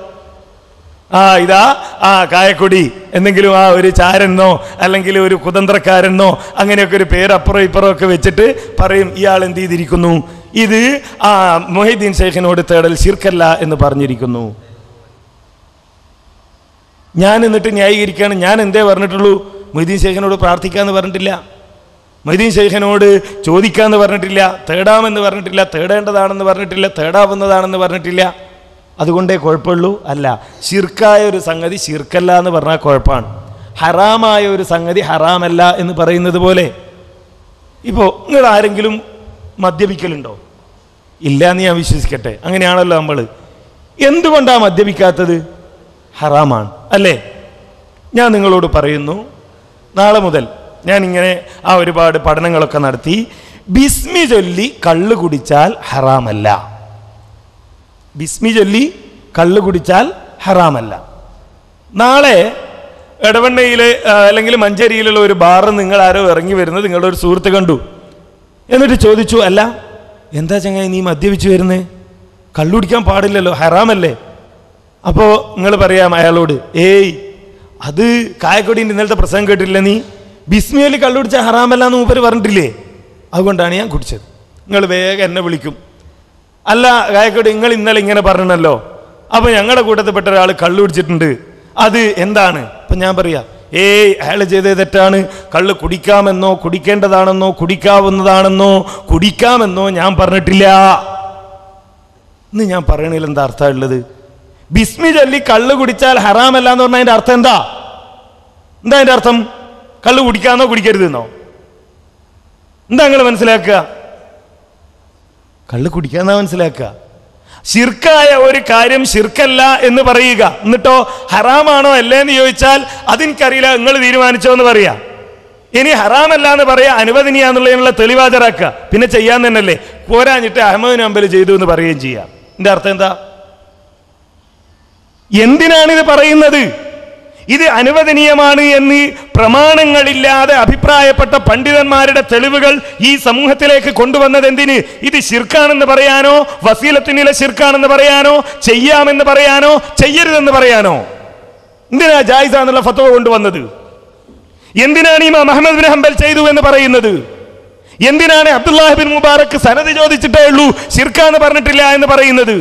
ഇതാ കായക്കൊടി എന്തെങ്കിലും ഒരു ചാരനോ അല്ലെങ്കിൽ ഒരു കുതന്ത്രക്കാരനോ അങ്ങനെയൊക്കെ ഒരു പേര് അപ്പുറം ഇപ്പുറം ഒക്കെ വെച്ചിട്ട് പറയും, ഇയാൾ എന്ത് ചെയ്തിരിക്കുന്നു, ഇത് മുഹൈദ്ദീൻ ശൈഖിനോട് തേടൽ ശിർക്കല്ല എന്ന് പറഞ്ഞിരിക്കുന്നു. ഞാൻ എന്നിട്ട് ന്യായീകരിക്കുകയാണ്, ഞാൻ എന്തേ പറഞ്ഞിട്ടുള്ളൂ? മുഹൈദ്ദീൻ ശൈഖിനോട് പ്രാർത്ഥിക്കാമെന്ന് പറഞ്ഞിട്ടില്ല, മുഹൈദ്ദീൻ ശൈഖിനോട് ചോദിക്കാമെന്ന് പറഞ്ഞിട്ടില്ല, തേടാമെന്ന് പറഞ്ഞിട്ടില്ല, തേടേണ്ടതാണെന്ന് പറഞ്ഞിട്ടില്ല, തേടാവുന്നതാണെന്ന് പറഞ്ഞിട്ടില്ല. അതുകൊണ്ടേ കുഴപ്പമുള്ളൂ? അല്ല. ശിർക്കായ ഒരു സംഗതി ശിർക്കല്ല എന്ന് പറഞ്ഞാൽ കുഴപ്പമാണ്. ഹറാമായ ഒരു സംഗതി ഹറാമല്ല എന്ന് പറയുന്നത് പോലെ. ഇപ്പോൾ നിങ്ങൾ ആരെങ്കിലും മദ്യപിക്കലുണ്ടോ? ഇല്ല എന്ന് ഞാൻ വിശ്വസിക്കട്ടെ. അങ്ങനെയാണല്ലോ നമ്മൾ. എന്തുകൊണ്ടാണ് മദ്യപിക്കാത്തത്? ഹറാമാണ് അല്ലേ? ഞാൻ നിങ്ങളോട് പറയുന്നു, നാളെ മുതൽ ഞാനിങ്ങനെ ആ ഒരുപാട് പഠനങ്ങളൊക്കെ നടത്തി. ബിസ്മി ചൊല്ലി കള്ള് കുടിച്ചാൽ ഹറാമല്ല. ബിസ്മി ചൊല്ലി കള്ള് കുടിച്ചാൽ ഹറാമല്ല. നാളെ എടവണ്ണയിൽ അല്ലെങ്കിൽ മഞ്ചേരിയിലുള്ള ഒരു ബാറിൽ നിങ്ങൾ ആരോ ഇറങ്ങി വരുന്നത് നിങ്ങളുടെ ഒരു സുഹൃത്ത് കണ്ടു. എന്നിട്ട് ചോദിച്ചു, അല്ല എന്താ ചങ്ങായി നീ മദ്യപിച്ചു വരുന്നേ, കള്ളു കുടിക്കാൻ പാടില്ലല്ലോ, ഹറാമല്ലേ? അപ്പോൾ നിങ്ങൾ പറയാം അയാളോട്, ഏയ് അത് കായക്കൊടിൻ്റെ ഇന്നലത്തെ പ്രസംഗം കേട്ടില്ല നീ, ബിസ്മി ചൊല്ലി കള്ളു കുടിച്ചാൽ ഹറാമല്ല എന്ന് മൂപ്പര് പറഞ്ഞിട്ടില്ലേ, അതുകൊണ്ടാണ് ഞാൻ കുടിച്ചത്. നിങ്ങൾ വേഗം എന്നെ വിളിക്കും, അല്ല കായക്കൊടി നിങ്ങൾ ഇന്നലെ ഇങ്ങനെ പറഞ്ഞല്ലോ, അപ്പോൾ ഞങ്ങളുടെ കൂട്ടത്തിൽപ്പെട്ട ഒരാൾ കള്ളു കുടിച്ചിട്ടുണ്ട്, അത് എന്താണ്? അപ്പം ഞാൻ പറയാം, ഏയ് അയാൾ ചെയ്തത് തെറ്റാണ്, കള്ള് കുടിക്കാമെന്നോ കുടിക്കേണ്ടതാണെന്നോ കുടിക്കാവുന്നതാണെന്നോ കുടിക്കാമെന്നോ ഞാൻ പറഞ്ഞിട്ടില്ല. ഇന്ന് ഞാൻ പറയണതിൽ എന്താ അർത്ഥമുള്ളത്? ബിസ്മി ചൊല്ലി കള്ള് കുടിച്ചാൽ ഹറാമല്ല എന്ന് പറഞ്ഞാൽ അതിൻ്റെ അർത്ഥം എന്താ? എന്താ അതിൻ്റെ അർത്ഥം? കള്ള് കുടിക്കാമെന്നോ കുടിക്കരുതെന്നോ? എന്താ നിങ്ങൾ മനസ്സിലാക്കുക? കള്ള് കുടിക്കാന്നാ മനസ്സിലാക്കുക. ശിർക്കായ ഒരു കാര്യം ശിർക്കല്ല എന്ന് പറയുക, എന്നിട്ടോ ഹറാമാണോ അല്ലേ എന്ന് ചോദിച്ചാൽ അതെനിക്കറിയില്ല, നിങ്ങൾ തീരുമാനിച്ചോ എന്ന് പറയാ. ഇനി ഹറാമല്ല എന്ന് പറയാ, അനുവദനീയാന്നുള്ളതിനുള്ള തെളിവാചരാക്കുക, പിന്നെ ചെയ്യാൻ തന്നെയല്ലേ, പോരാഞ്ഞിട്ട് അഹമ്മദ് ഹംബൽ ചെയ്തു എന്ന് പറയുകയും ചെയ്യാം. ഇതിന്റെ അർത്ഥം എന്താ? എന്തിനാണിത് പറയുന്നത്? ഇത് അനുവദനീയമാണ് എന്ന് പ്രമാണങ്ങളില്ലാതെ അഭിപ്രായപ്പെട്ട പണ്ഡിതന്മാരുടെ തെളിവുകൾ ഈ സമൂഹത്തിലേക്ക് കൊണ്ടുവന്നത് എന്തിന്? ഇത് ശിർക്കാണെന്ന് പറയാനോ, വസീലത്തിനില ശിർക്കാണെന്ന് പറയാനോ, ചെയ്യാമെന്ന് പറയാനോ, ചെയ്യരുതെന്ന് പറയാനോ? എന്തിനാ ജായിസ എന്നുള്ള ഫത്വ കൊണ്ടുവന്നത്? എന്തിനാണ് ഇമാം അഹ്മദ് ബിൻ ഹംബൽ ചെയ്തു എന്ന് പറയുന്നത്? എന്തിനാണ് അബ്ദുല്ലാഹി ബിൻ മുബാറക്ക് സനദ് ചോദിച്ചിട്ടേ ഉള്ളൂ ശിർക്കാന്ന് പറഞ്ഞിട്ടില്ല എന്ന് പറയുന്നത്?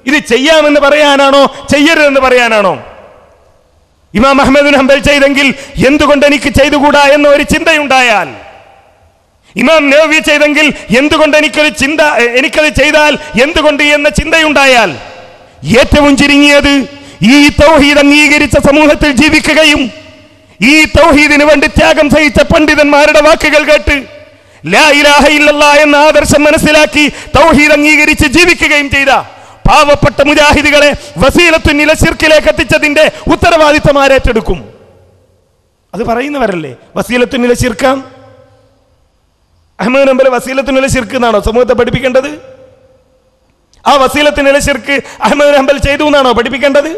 ഇത് ചെയ്യാമെന്ന് പറയാനാണോ ചെയ്യരുതെന്ന് പറയാനാണോ? ഇമാം അഹ്മദ് ബിൻ ഹംബൽ ചെയ്തെങ്കിൽ എന്തുകൊണ്ട് എനിക്ക് ചെയ്തുകൂടാ എന്ന ഒരു ചിന്തയുണ്ടായാൽ, ഇമാം നവവി ചെയ്തെങ്കിൽ എന്തുകൊണ്ട് എനിക്കത് ചെയ്താൽ എന്തുകൊണ്ട് എന്ന ചിന്തയുണ്ടായാൽ, ഏറ്റവും ചുരുങ്ങിയത് ഈ തൗഹീദ് അംഗീകരിച്ച സമൂഹത്തിൽ ജീവിക്കുകയും ഈ തൗഹീദിന് വേണ്ടി ത്യാഗം സഹിച്ച പണ്ഡിതന്മാരുടെ വാക്കുകൾ കേട്ട് ലാ ഇലാഹ ഇല്ലല്ലാഹ് എന്ന ആദർശം മനസ്സിലാക്കി തൗഹീദ് അംഗീകരിച്ച് ജീവിക്കുകയും ചെയ്ത പാവപ്പെട്ട മുജാഹിദുകളെ വസീലത്തുനില ശിർക്കിലേക്ക് എത്തിച്ചതിന്റെ ഉത്തരവാദിത്തം ആരേറ്റെടുക്കും? അത് പറയുന്നവരല്ലേ വസീലത്തുനില ശിർക്കാം. അഹ്മദ് ഹംബൽ വസീലത്തുനില ശിർക്ക് എന്നാണോ സമൂഹത്തെ പഠിപ്പിക്കേണ്ടത്? ആ വസീലത്തുനില ശിർക്ക് അഹ്മദ് ഹംബൽ ചെയ്തു എന്നാണോ പഠിപ്പിക്കേണ്ടത്?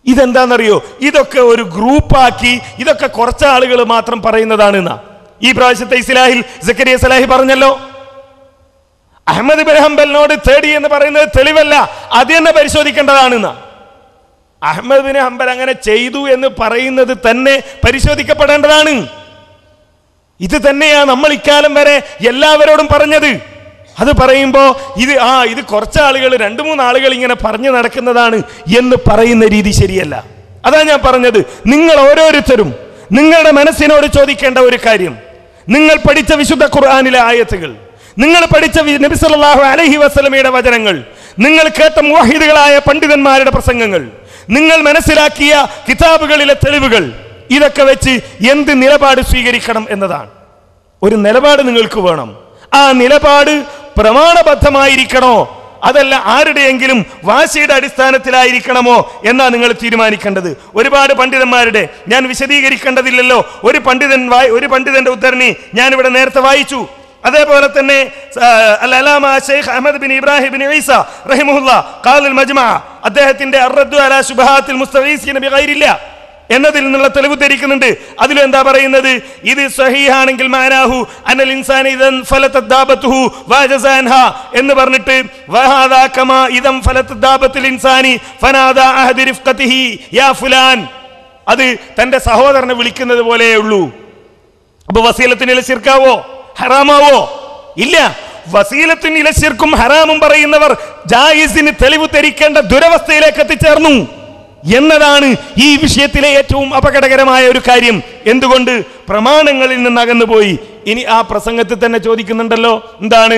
ഇതെന്താണെന്നറിയോ? ഇതൊക്കെ ഒരു ഗ്രൂപ്പാക്കി, ഇതൊക്കെ കുറച്ച് ആളുകൾ മാത്രം പറയുന്നതാണ് എന്നാ. ഈ പ്രാവശ്യത്തെ ഇസ്ലാഹിൽ സക്കരിയ സലാഹി പറഞ്ഞല്ലോ, അഹ്മദ് ബിൻ ഹംബലിനോട് തേടി എന്ന് പറയുന്നത് തെളിവല്ല, അത് തന്നെ പരിശോധിക്കേണ്ടതാണെന്ന. അഹ്മദ് ബിൻ ഹംബൽ അങ്ങനെ ചെയ്തു എന്ന് പറയുന്നത് തന്നെ പരിശോധിക്കപ്പെടേണ്ടതാണ്. ഇത് തന്നെയാണ് നമ്മൾ ഇക്കാലം വരെ എല്ലാവരോടും പറഞ്ഞത്. അത് പറയുമ്പോ ഇത് കുറച്ച് ആളുകൾ 2-3 ആളുകൾ ഇങ്ങനെ പറഞ്ഞു നടക്കുന്നതാണ് എന്ന് പറയുന്ന രീതി ശരിയല്ല. അതാ ഞാൻ പറഞ്ഞത്, നിങ്ങൾ ഓരോരുത്തരും നിങ്ങളുടെ മനസ്സിനോട് ചോദിക്കേണ്ട ഒരു കാര്യം, നിങ്ങൾ പഠിച്ച വിശുദ്ധ ഖുർആനിലെ ആയത്തുകൾ, നിങ്ങൾ പഠിച്ച നബി സല്ലല്ലാഹു അലൈഹി വസല്ലമയുടെ വചനങ്ങൾ, നിങ്ങൾ കേട്ട മുവഹിദുകളായ പണ്ഡിതന്മാരുടെ പ്രസംഗങ്ങൾ, നിങ്ങൾ മനസ്സിലാക്കിയ കിതാബുകളിലെ തെളിവുകൾ, ഇതൊക്കെ വെച്ച് എന്ത് നിലപാട് സ്വീകരിക്കണം എന്നതാണ്. ഒരു നിലപാട് നിങ്ങൾക്ക് വേണം. ആ നിലപാട് പ്രമാണബദ്ധമായിരിക്കണോ അതല്ല ആരുടെയെങ്കിലും വാശിയുടെ അടിസ്ഥാനത്തിലായിരിക്കണമോ എന്നാ നിങ്ങൾ തീരുമാനിക്കേണ്ടത്. ഒരുപാട് പണ്ഡിതന്മാരുടെ ഞാൻ വിശദീകരിക്കേണ്ടതില്ലല്ലോ. ഒരു പണ്ഡിതന്റെ ഉദ്ധരണി ഞാനിവിടെ നേരത്തെ വായിച്ചു. അതേപോലെ തന്നെ അൽ-അലാമ ശൈഖ് അഹ്മദ് ബിൻ ഇബ്രാഹിം ബിൻ ഈസ റഹിമഹുല്ലാ ഖാലുൽ മജ്മഅ അദ്ദേഹത്തിന്റെ അർറദ്ദു അലാ ശുബഹാത്തിൽ മുസ്തഗീസിന ബിഗൈരില്ല എന്നതിൽ നിന്നുള്ള തെളിവ് ധരിക്കുന്നുണ്ട്. അതിൽ എന്താ പറയുന്നത്? ഇത് സഹീഹാണെങ്കിൽ മാനാഹു അനൽ ഇൻസാനി ഇദൻ ഫലതത് ദാബതുഹു വജസാൻഹാ എന്ന് പറഞ്ഞിട്ട് വഹാദാ കമാ ഇദൻ ഫലതത് ദാബത്തുൽ ഇൻസാനി ഫനാദാ അഹദി റിഫ്ഖതിഹി യാ ഫുലാൻ. അത് തന്റെ സഹോദരനെ വിളിക്കുന്നത് പോലെയേ ഉള്ളൂ. അപ്പൊ വസീലത്തുനില ശിർക്കാവോ ഹറാമാവോ? ഇല്ല. വസീലത്തുനില ശിർക്കും ഹറാമും പറയുന്നവർ ജായിസിന് തെളിവ് ധരിക്കേണ്ട ദുരവസ്ഥയിലേക്ക് എത്തിച്ചേർന്നു എന്നതാണ് ഈ വിഷയത്തിലെ ഏറ്റവും അപകടകരമായ ഒരു കാര്യം. എന്തുകൊണ്ട്? പ്രമാണങ്ങളിൽ നിന്ന് അകന്നുപോയി. ഇനി ആ പ്രസംഗത്തിൽ തന്നെ ചോദിക്കുന്നുണ്ടല്ലോ, എന്താണ്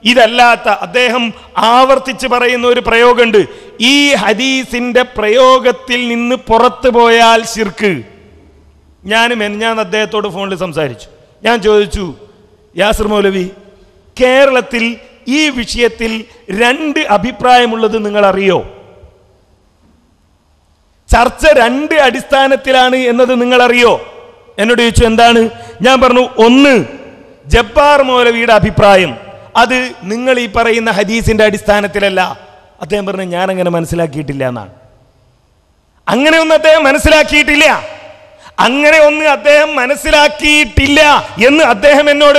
ഇതല്ലാത്ത അദ്ദേഹം ആവർത്തിച്ച് പറയുന്ന ഒരു പ്രയോഗമുണ്ട്, ഈ ഹദീസിന്റെ പ്രയോഗത്തിൽ നിന്ന് പുറത്തു പോയാൽ ശിർക്ക്. ഞാൻ അദ്ദേഹത്തോട് ഫോണിൽ സംസാരിച്ചു. ഞാൻ ചോദിച്ചു, യാസിർ മൗലവി, കേരളത്തിൽ ഈ വിഷയത്തിൽ 2 അഭിപ്രായമുള്ളത് നിങ്ങൾ അറിയോ? ചർച്ച 2 അടിസ്ഥാനത്തിലാണ് എന്നത് നിങ്ങൾ അറിയോ? എന്നോട് ചോദിച്ചു എന്താണ്? ഞാൻ പറഞ്ഞു, ഒന്ന്, ജബ്ബാർ മൗലവിയുടെ അഭിപ്രായം അത് നിങ്ങൾ ഈ പറയുന്ന ഹദീസിന്റെ അടിസ്ഥാനത്തിലല്ല. അദ്ദേഹം പറഞ്ഞു ഞാൻ അങ്ങനെ മനസ്സിലാക്കിയിട്ടില്ല എന്നാണ്. അങ്ങനെയൊന്നും അദ്ദേഹം മനസ്സിലാക്കിയിട്ടില്ല. അങ്ങനെ ഒന്ന് അദ്ദേഹം മനസ്സിലാക്കിയിട്ടില്ല എന്ന് അദ്ദേഹം എന്നോട്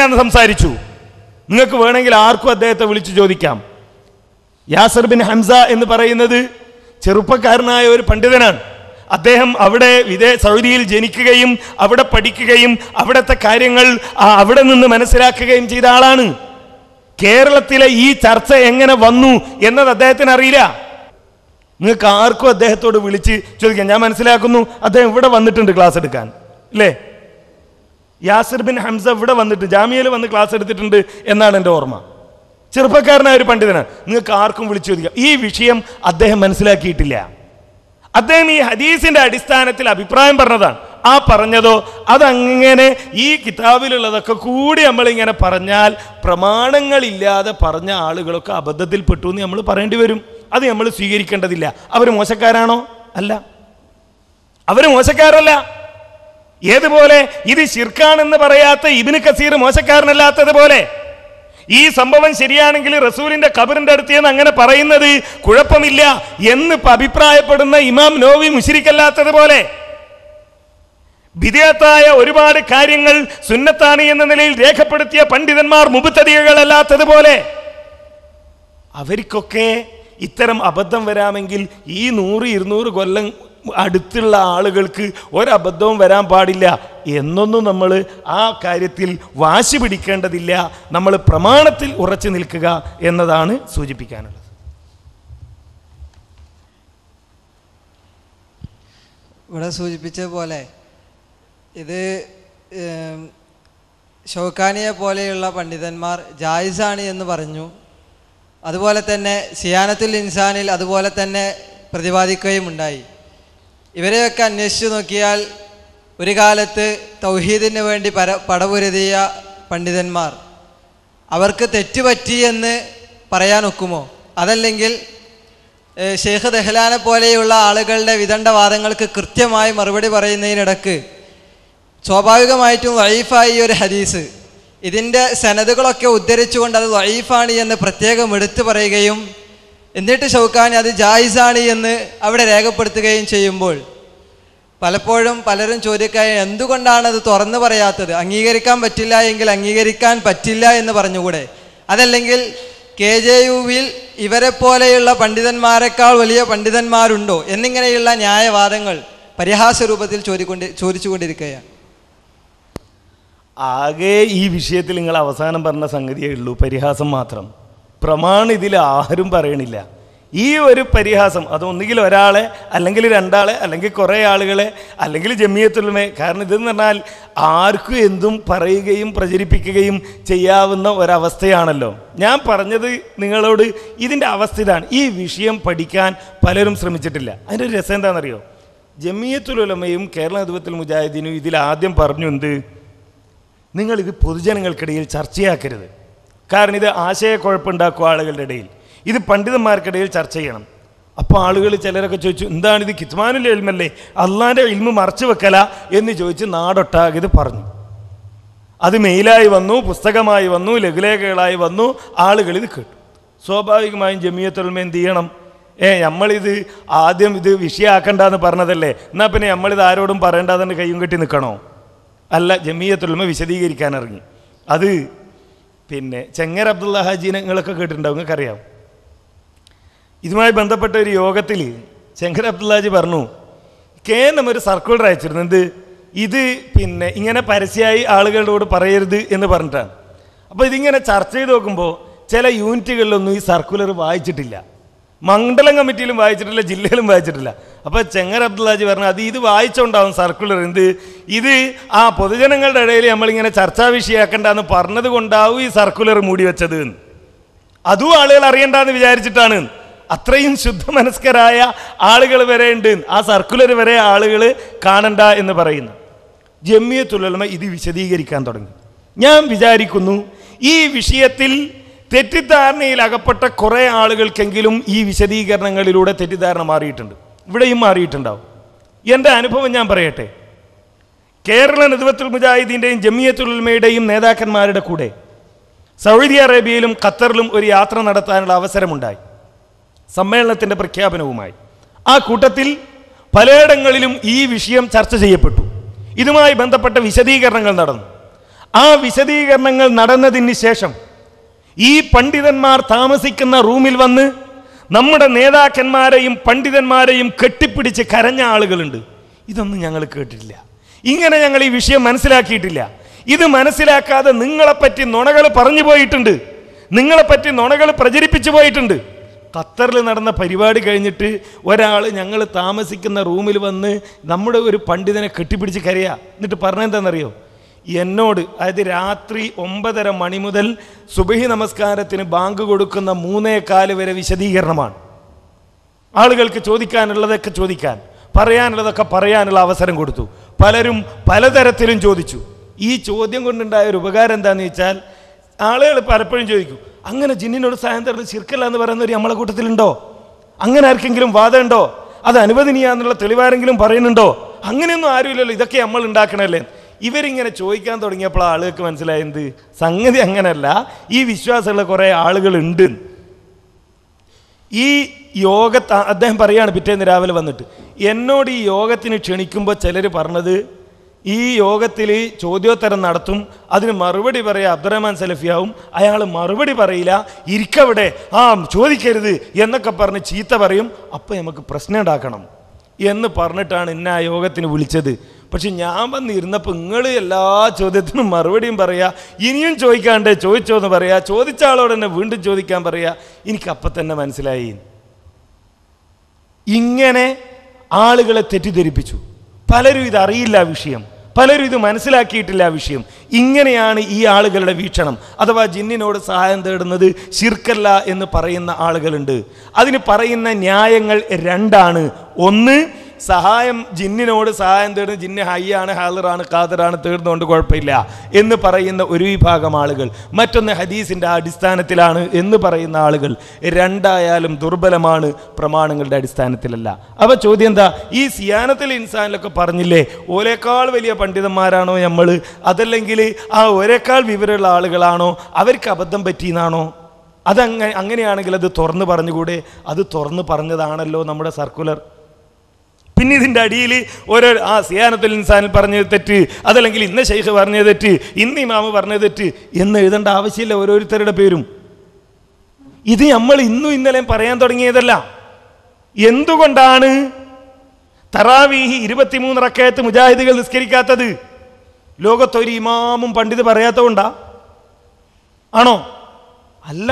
ഞാൻ സംസാരിച്ചു. നിങ്ങൾക്ക് വേണമെങ്കിൽ ആർക്കും അദ്ദേഹത്തെ വിളിച്ചു ചോദിക്കാം. യാസിർ ബിൻ ഹംസ എന്ന് പറയുന്നത് ചെറുപ്പക്കാരനായ ഒരു പണ്ഡിതനാണ്. അദ്ദേഹം അവിടെ സൗദിയിൽ ജനിക്കുകയും അവിടെ പഠിക്കുകയും അവിടുത്തെ കാര്യങ്ങൾ അവിടെ നിന്ന് മനസ്സിലാക്കുകയും ചെയ്ത ആളാണ്. കേരളത്തിലെ ഈ ചർച്ച എങ്ങനെ വന്നു എന്നത് അദ്ദേഹത്തിന് അറിയില്ല. നിങ്ങൾക്ക് ആർക്കും അദ്ദേഹത്തോട് വിളിച്ച് ചോദിക്കാം. ഞാൻ മനസ്സിലാക്കുന്നു അദ്ദേഹം ഇവിടെ വന്നിട്ടുണ്ട് ക്ലാസ് എടുക്കാൻ, അല്ലേ? യാസിർ ബിൻ ഹംസ ഇവിടെ വന്നിട്ട് ജാമിയയിൽ വന്ന് ക്ലാസ് എടുത്തിട്ടുണ്ട് എന്നാണ് എൻ്റെ ഓർമ്മ. ചെറുപ്പക്കാരനായ ഒരു പണ്ഡിതനാണ്. നിങ്ങൾക്ക് ആർക്കും വിളിച്ചു ചോദിക്കാം. ഈ വിഷയം അദ്ദേഹം മനസ്സിലാക്കിയിട്ടില്ല. അദ്ദേഹം ഈ ഹദീസിന്റെ അടിസ്ഥാനത്തിൽ അഭിപ്രായം പറഞ്ഞതാണ്. ആ പറഞ്ഞതോ അതങ്ങനെ ഈ കിതാബിലുള്ളതൊക്കെ കൂടി നമ്മളിങ്ങനെ പറഞ്ഞാൽ പ്രമാണങ്ങളില്ലാതെ പറഞ്ഞ ആളുകളൊക്കെ അബദ്ധത്തിൽ പെട്ടു എന്ന് നമ്മൾ പറയേണ്ടി വരും. അത് നമ്മൾ സ്വീകരിക്കേണ്ടതില്ല. അവർ മോശക്കാരാണോ? അല്ല, അവർ മോശക്കാരല്ല. ഏതുപോലെ ഇത് ശിർക്കാണെന്ന് പറയാത്ത ഇബ്നു കസീർ മോശക്കാരനല്ലാത്തതുപോലെ ഈ സംഭവം ശരിയാണെങ്കിൽ റസൂലിന്റെ ഖബറിന്റെ അടുത്ത് നിന്ന് അങ്ങനെ പറയുന്നത് കുഴപ്പമില്ല എന്ന് അഭിപ്രായപ്പെടുന്ന ഇമാം നവവി മുശ്രിക്കല്ലാത്തതുപോലെ ബിദ്അത്തായ ഒരുപാട് കാര്യങ്ങൾ സുന്നത്താണ് എന്ന നിലയിൽ രേഖപ്പെടുത്തിയ പണ്ഡിതന്മാർ മുബ്തദിഅകളല്ലാത്തതുപോലെ അവർക്കൊക്കെ ഇത്തരം അബദ്ധം വരാമെങ്കിൽ ഈ 100-200 കൊല്ലം അടുത്തുള്ള ആളുകൾക്ക് ഒരബദ്ധവും വരാൻ പാടില്ല എന്നൊന്നും നമ്മൾ ആ കാര്യത്തിൽ വാശി പിടിക്കേണ്ടതില്ല. നമ്മൾ പ്രമാണത്തിൽ ഉറച്ചു നിൽക്കുക എന്നതാണ് സൂചിപ്പിക്കാനുള്ളത്. ഇവിടെ സൂചിപ്പിച്ച പോലെ ഇത് ഷൗക്കാനിയെ പോലെയുള്ള പണ്ഡിതന്മാർ ജായിസാണ് എന്ന് പറഞ്ഞു. അതുപോലെ തന്നെ സിയാനത്തുൽ ഇൻസാനിൽ അതുപോലെ തന്നെ പ്രതിപാദിക്കുകയും ഉണ്ടായി. ഇവരെയൊക്കെ അന്വേഷിച്ചു നോക്കിയാൽ ഒരു കാലത്ത് തൗഹീദിന് വേണ്ടി പടപൊരുതിയ പണ്ഡിതന്മാർ അവർക്ക് തെറ്റുപറ്റി എന്ന് പറയാൻ ഒക്കുമോ? അതല്ലെങ്കിൽ ഷെയ്ഖ് ദഹ്ലാനെ പോലെയുള്ള ആളുകളുടെ വിദണ്ഡവാദങ്ങൾക്ക് കൃത്യമായി മറുപടി പറയുന്നതിനിടക്ക് സ്വാഭാവികമായിട്ടും വഈഫായി ഒരു ഹദീസ് ഇതിൻ്റെ സനദുകളൊക്കെ ഉദ്ധരിച്ചുകൊണ്ട് അത് വഈഫാണ് എന്ന് പ്രത്യേകം എടുത്തു പറയുകയും എന്നിട്ട് ഷൗക്കാനി അത് ജായിസാണ് എന്ന് അവിടെ രേഖപ്പെടുത്തുകയും ചെയ്യുമ്പോൾ പലപ്പോഴും പലരും ചോദിക്കാൻ എന്തുകൊണ്ടാണ് അത് തുറന്നു പറയാത്തത്? അംഗീകരിക്കാൻ പറ്റില്ല എങ്കിൽ അംഗീകരിക്കാൻ പറ്റില്ല എന്ന് പറഞ്ഞുകൂടെ? അതല്ലെങ്കിൽ KJUവിൽ ഇവരെ പോലെയുള്ള പണ്ഡിതന്മാരെക്കാൾ വലിയ പണ്ഡിതന്മാരുണ്ടോ എന്നിങ്ങനെയുള്ള ന്യായവാദങ്ങൾ പരിഹാസ രൂപത്തിൽ ചോദിച്ചുകൊണ്ടിരിക്കുകയാണ്. ആകെ ഈ വിഷയത്തിൽ നിങ്ങൾ അവസാനം പറഞ്ഞ സംഗതിയേ ഉള്ളൂ, പരിഹാസം മാത്രം. പ്രമാണം ഇതിൽ ആരും പറയണില്ല. ഈ ഒരു പരിഹാസം അത് ഒന്നുകിൽ ഒരാളെ അല്ലെങ്കിൽ 2 ആളെ അല്ലെങ്കിൽ കുറേ ആളുകളെ അല്ലെങ്കിൽ ജമിയത്തുൽ ഉലമയെ. കാരണം ഇതെന്ന് പറഞ്ഞാൽ ആർക്കും എന്തും പറയുകയും പ്രചരിപ്പിക്കുകയും ചെയ്യാവുന്ന ഒരവസ്ഥയാണല്ലോ. ഞാൻ പറഞ്ഞത് നിങ്ങളോട് ഇതിൻ്റെ അവസ്ഥ ഇതാണ്. ഈ വിഷയം പഠിക്കാൻ പലരും ശ്രമിച്ചിട്ടില്ല. അതിൻ്റെ ഒരു രസം എന്താണെന്നറിയോ? ജമിയത്തുൽ ഉലമയും കേരള നേതൃത്വത്തിൽ മുജാഹിദീനും ഇതിൽ ആദ്യം പറഞ്ഞു എന്ത്, നിങ്ങളിത് പൊതുജനങ്ങൾക്കിടയിൽ ചർച്ചയാക്കരുത്. കാരണം ഇത് ആശയക്കുഴപ്പമുണ്ടാക്കും ആളുകളുടെ ഇടയിൽ. ഇത് പണ്ഡിതന്മാർക്കിടയിൽ ചർച്ച ചെയ്യണം. അപ്പോൾ ആളുകൾ ചിലരൊക്കെ ചോദിച്ചു, എന്താണിത് കിത്മാനുൽ ഇൽമല്ലേ, അള്ളാൻ്റെ ഇൽമ് മറച്ചു വെക്കല എന്ന് ചോദിച്ച് നാടൊട്ടാകെ ഇത് പറഞ്ഞു. അത് മെയിലായി വന്നു, പുസ്തകമായി വന്നു, ലഘുലേഖകളായി വന്നു, ആളുകൾ ഇത് കേട്ടു. സ്വാഭാവികമായും ജമിയത്തുൽ ഉലമ എന്ത് ചെയ്യണം? നമ്മളിത് ആദ്യം ഇത് വിഷയമാക്കണ്ടെന്ന് പറഞ്ഞതല്ലേ, എന്നാൽ പിന്നെ നമ്മളിത് ആരോടും പറയേണ്ടതെന്ന് കയ്യും കെട്ടി നിൽക്കണോ? അല്ല, ജമിയത്തുൽ ഉലമ വിശദീകരിക്കാൻ ഇറങ്ങി. അത് പിന്നെ ചെങ്ങർ അബ്ദുള്ള ഹാജീനെ നിങ്ങളൊക്കെ കേട്ടിട്ടുണ്ടാവും, നിങ്ങൾക്കറിയാം. ഇതുമായി ബന്ധപ്പെട്ട ഒരു യോഗത്തിൽ ചെങ്ങർ അബ്ദുള്ളാജി പറഞ്ഞു, കേന്ദ്രം ഒരു സർക്കുലർ അയച്ചിരുന്നു. എന്ത് ഇത് പിന്നെ ഇങ്ങനെ പരസ്യമായി ആളുകളോട് പറയരുത് എന്ന് പറഞ്ഞിട്ടാണ്. അപ്പോൾ ഇതിങ്ങനെ ചർച്ച ചെയ്ത് നോക്കുമ്പോൾ ചില യൂണിറ്റുകളിലൊന്നും ഈ സർക്കുലർ വായിച്ചിട്ടില്ല. മണ്ഡലം കമ്മിറ്റിയിലും വായിച്ചിട്ടില്ല, ജില്ലയിലും വായിച്ചിട്ടില്ല. അപ്പോൾ ചെങ്ങർ അബ്ദുള്ളാജി പറഞ്ഞു, ഇത് വായിച്ചുണ്ടാവും സർക്കുലർ. ഇത് പൊതുജനങ്ങളുടെ ഇടയിൽ നമ്മളിങ്ങനെ ചർച്ചാ വിഷയമാക്കണ്ടെന്ന് പറഞ്ഞത് കൊണ്ടാവും ഈ സർക്കുലർ മൂടി വെച്ചത്. അതും ആളുകൾ അറിയണ്ടെന്ന് വിചാരിച്ചിട്ടാണ്. അത്രയും ശുദ്ധമനസ്കരായ ആളുകൾ വരെ ഉണ്ട്, ആ സർക്കുലർ വരെ ആളുകൾ കാണണ്ട എന്ന് പറയുന്നു. ജമിയത്തുൽ ഉലമ ഇത് വിശദീകരിക്കാൻ തുടങ്ങി. ഞാൻ വിചാരിക്കുന്നു ഈ വിഷയത്തിൽ തെറ്റിദ്ധാരണയിൽ അകപ്പെട്ട കുറേ ആളുകൾക്കെങ്കിലും ഈ വിശദീകരണങ്ങളിലൂടെ തെറ്റിദ്ധാരണ മാറിയിട്ടുണ്ട്. ഇവിടെയും മാറിയിട്ടുണ്ടാവും. എൻ്റെ അനുഭവം ഞാൻ പറയട്ടെ. കേരള നദ്വത്തുൽ മുജാഹിദീൻ്റെയും ജമിയത്തുൽ ഉലമയുടെയും നേതാക്കന്മാരുടെ കൂടെ സൗദി അറേബ്യയിലും ഖത്തറിലും ഒരു യാത്ര നടത്താനുള്ള അവസരമുണ്ടായി, സമ്മേളനത്തിൻ്റെ പ്രഖ്യാപനവുമായി. ആ കൂട്ടത്തിൽ പലയിടങ്ങളിലും ഈ വിഷയം ചർച്ച ചെയ്യപ്പെട്ടു. ഇതുമായി ബന്ധപ്പെട്ട വിശദീകരണങ്ങൾ നടന്നു. ആ വിശദീകരണങ്ങൾ നടന്നതിന് ശേഷം ഈ പണ്ഡിതന്മാർ താമസിക്കുന്ന റൂമിൽ വന്ന് നമ്മുടെ നേതാക്കന്മാരെയും പണ്ഡിതന്മാരെയും കെട്ടിപ്പിടിച്ച് കരഞ്ഞ ആളുകളുണ്ട്. ഇതൊന്നും ഞങ്ങൾ കേട്ടിട്ടില്ല, ഇങ്ങനെ ഞങ്ങൾ ഈ വിഷയം മനസ്സിലാക്കിയിട്ടില്ല, ഇത് മനസ്സിലാക്കാതെ നിങ്ങളെപ്പറ്റി നുണകൾ പറഞ്ഞു പോയിട്ടുണ്ട്, നിങ്ങളെപ്പറ്റി നുണകൾ പ്രചരിപ്പിച്ചു പോയിട്ടുണ്ട്. ഖത്തറിൽ നടന്ന പരിപാടി കഴിഞ്ഞിട്ട് ഒരാൾ ഞങ്ങൾ താമസിക്കുന്ന റൂമിൽ വന്ന് നമ്മുടെ ഒരു പണ്ഡിതനെ കെട്ടിപ്പിടിച്ച് കരയാ. എന്നിട്ട് പറഞ്ഞെന്താണെന്നറിയോ? എന്നോട്, അതായത് രാത്രി 9:30 മണി മുതൽ സുബഹി നമസ്കാരത്തിന് ബാങ്ക് കൊടുക്കുന്ന 3:15 വരെ വിശദീകരണമാണ്. ആളുകൾക്ക് ചോദിക്കാനുള്ളതൊക്കെ ചോദിക്കാൻ, പറയാനുള്ളതൊക്കെ പറയാനുള്ള അവസരം കൊടുത്തു. പലരും പലതരത്തിലും ചോദിച്ചു. ഈ ചോദ്യം കൊണ്ടുണ്ടായ ഒരു ഉപകാരം എന്താണെന്ന് വെച്ചാൽ, ആളുകൾ പലപ്പോഴും ചോദിക്കും, അങ്ങനെ ജിന്നിനോട് സഹായം തരുന്നത് ശിർക്കല്ല എന്ന് പറയുന്നവർ നമ്മളെ കൂട്ടത്തിലുണ്ടോ? അങ്ങനെ ആർക്കെങ്കിലും വാദമുണ്ടോ? അത് അനുവദനീയാന്നുള്ള തെളിവാരെങ്കിലും പറയുന്നുണ്ടോ? അങ്ങനെയൊന്നും ആരുമില്ലല്ലോ, ഇതൊക്കെ നമ്മൾ ഉണ്ടാക്കണല്ലേ. ഇവരിങ്ങനെ ചോദിക്കാൻ തുടങ്ങിയപ്പോൾ ആളുകൾക്ക് മനസ്സിലായത് സംഗതി അങ്ങനെയല്ല, ഈ വിശ്വാസമുള്ള കുറേ ആളുകളുണ്ട്. ഈ അദ്ദേഹം പറയാണ് പിറ്റേന്ന് രാവിലെ വന്നിട്ട്, എന്നോട് ഈ യോഗത്തിന് ക്ഷണിക്കുമ്പോൾ ചിലർ പറഞ്ഞത് ഈ യോഗത്തിൽ ചോദ്യോത്തരം നടത്തും, അതിന് മറുപടി പറയാ അബ്ദുറഹ്മാൻ സലഫിയാവും, അയാൾ മറുപടി പറയില്ല, ഇരിക്കവിടെ, ചോദിക്കരുത് എന്നൊക്കെ പറഞ്ഞ് ചീത്ത പറയും, അപ്പം നമുക്ക് പ്രശ്നം ഉണ്ടാക്കണം എന്ന് പറഞ്ഞിട്ടാണ് എന്നെ ആ യോഗത്തിന് വിളിച്ചത്. പക്ഷെ ഞാൻ വന്നിരുന്നപ്പോൾ നിങ്ങൾ എല്ലാ ചോദ്യത്തിനും മറുപടിയും പറയാ, ഇനിയും ചോദിക്കാണ്ട് ചോദിച്ചോ എന്ന് പറയാ, ചോദിച്ച ആളോട് തന്നെ വീണ്ടും ചോദിക്കാൻ പറയാ. എനിക്കപ്പം തന്നെ മനസ്സിലായി ഇങ്ങനെ ആളുകളെ തെറ്റിദ്ധരിപ്പിച്ചു. പലരും ഇതറിയില്ല വിഷയം, പലരും ഇത് മനസ്സിലാക്കിയിട്ടില്ല വിഷയം. ഇങ്ങനെയാണ് ഈ ആളുകളുടെ വീക്ഷണം. അഥവാ ജിന്നിനോട് സഹായം തേടുന്നത് ശിർക്കല്ല എന്ന് പറയുന്ന ആളുകളുണ്ട്. അതിന് പറയുന്ന ന്യായങ്ങൾ രണ്ടാണ്. ഒന്ന്, സഹായം ജിന്നിനോട് സഹായം തേടുന്ന ജിന്ന് ഹയ്യാണ്, ഹാളിറാണ്, ഖാദിറാണ്, തേടുന്നതുകൊണ്ട് കുഴപ്പമില്ല എന്ന് പറയുന്ന ഒരു വിഭാഗം ആളുകൾ. മറ്റൊന്ന് ഹദീസിൻ്റെ അടിസ്ഥാനത്തിലാണ് എന്ന് പറയുന്ന ആളുകൾ. രണ്ടായാലും ദുർബലമാണ്, പ്രമാണങ്ങളുടെ അടിസ്ഥാനത്തിലല്ല. അപ്പോൾ ചോദ്യം എന്താ? ഈ സിയാനത്തുൽ ഇൻസാനിലൊക്കെ പറഞ്ഞില്ലേ, ഓരേക്കാൾ വലിയ പണ്ഡിതന്മാരാണോ നമ്മൾ? അതല്ലെങ്കിൽ ആ ഒരേക്കാൾ വിവരമുള്ള ആളുകളാണോ? അവർക്ക് അബദ്ധം പറ്റിയെന്നാണോ? അങ്ങനെയാണെങ്കിൽ അത് തുറന്ന് പറഞ്ഞുകൂടെ? അത് തുറന്ന് പറഞ്ഞതാണല്ലോ നമ്മുടെ സർക്കുലർ. പിന്നെ ഇതിൻ്റെ അടിയിൽ ഓരോ സിയാനത്തുൽ ഇൻസാനിൽ പറഞ്ഞത് തെറ്റ്, അതല്ലെങ്കിൽ ഇന്ന ശൈഖ് പറഞ്ഞത് തെറ്റ്, ഇന്ന് ഇമാമ് പറഞ്ഞത് തെറ്റ് എന്ന് എഴുതേണ്ട ആവശ്യമില്ല ഓരോരുത്തരുടെ പേരും. ഇത് നമ്മൾ ഇന്നും ഇന്നലെയും പറയാൻ തുടങ്ങിയതല്ല. എന്തുകൊണ്ടാണ് തറാവീഹ് 23 റക്അത്ത് മുജാഹിദുകൾ നിസ്കരിക്കാത്തത്? ലോകത്തൊരു ഇമാമും പണ്ഡിത് പറയാത്തതുകൊണ്ടാ ആണോ? അല്ല,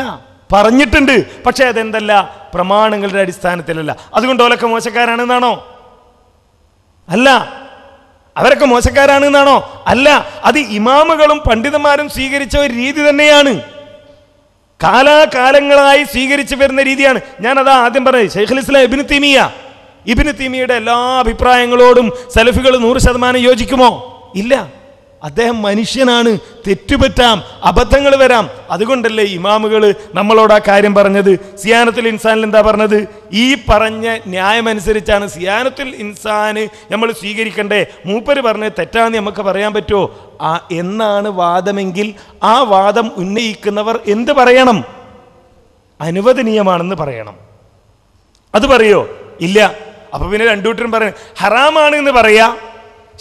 പറഞ്ഞിട്ടുണ്ട്. പക്ഷേ അതെന്തല്ല, പ്രമാണങ്ങളുടെ അടിസ്ഥാനത്തിലല്ല. അതുകൊണ്ട് ഓലൊക്കെ മോശക്കാരാണെന്നാണോ? അല്ല. അവരൊക്കെ മോശക്കാരാണെന്നാണോ? അല്ല. അത് ഇമാമുകളും പണ്ഡിതന്മാരും സ്വീകരിച്ച ഒരു രീതി തന്നെയാണ്, കാലാകാലങ്ങളായി സ്വീകരിച്ചു വരുന്ന രീതിയാണ്. ഞാനതാ ആദ്യം പറഞ്ഞത്. ശൈഖുൽ ഇസ്ലാം ഇബ്നു തീമിയയുടെ എല്ലാ അഭിപ്രായങ്ങളോടും സലഫികൾ 100% യോജിക്കുമോ? ഇല്ല. അദ്ദേഹം മനുഷ്യനാണ്, തെറ്റുപറ്റാം, അബദ്ധങ്ങൾ വരാം. അതുകൊണ്ടല്ലേ ഇമാമുകൾ നമ്മളോട് ആ കാര്യം പറഞ്ഞത്. സിയാനത്തുൽ ഇൻസാനിൽ എന്താ പറഞ്ഞത്? ഈ പറഞ്ഞ ന്യായമനുസരിച്ചാണ് സിയാനത്തുൽ ഇൻസാന് നമ്മൾ സ്വീകരിക്കണ്ടേ, മൂപ്പര് പറഞ്ഞത് തെറ്റാന്ന് നമുക്ക് പറയാൻ പറ്റുമോ എന്നാണ് വാദമെങ്കിൽ ആ വാദം ഉന്നയിക്കുന്നവർ എന്ത് പറയണം? അനുവദനീയമാണെന്ന് പറയണം. അത് പറയോ? ഇല്ല. അപ്പൊ പിന്നെ രണ്ടുകൂട്ടരും പറയണം ഹറാമാണ് എന്ന് പറയാ,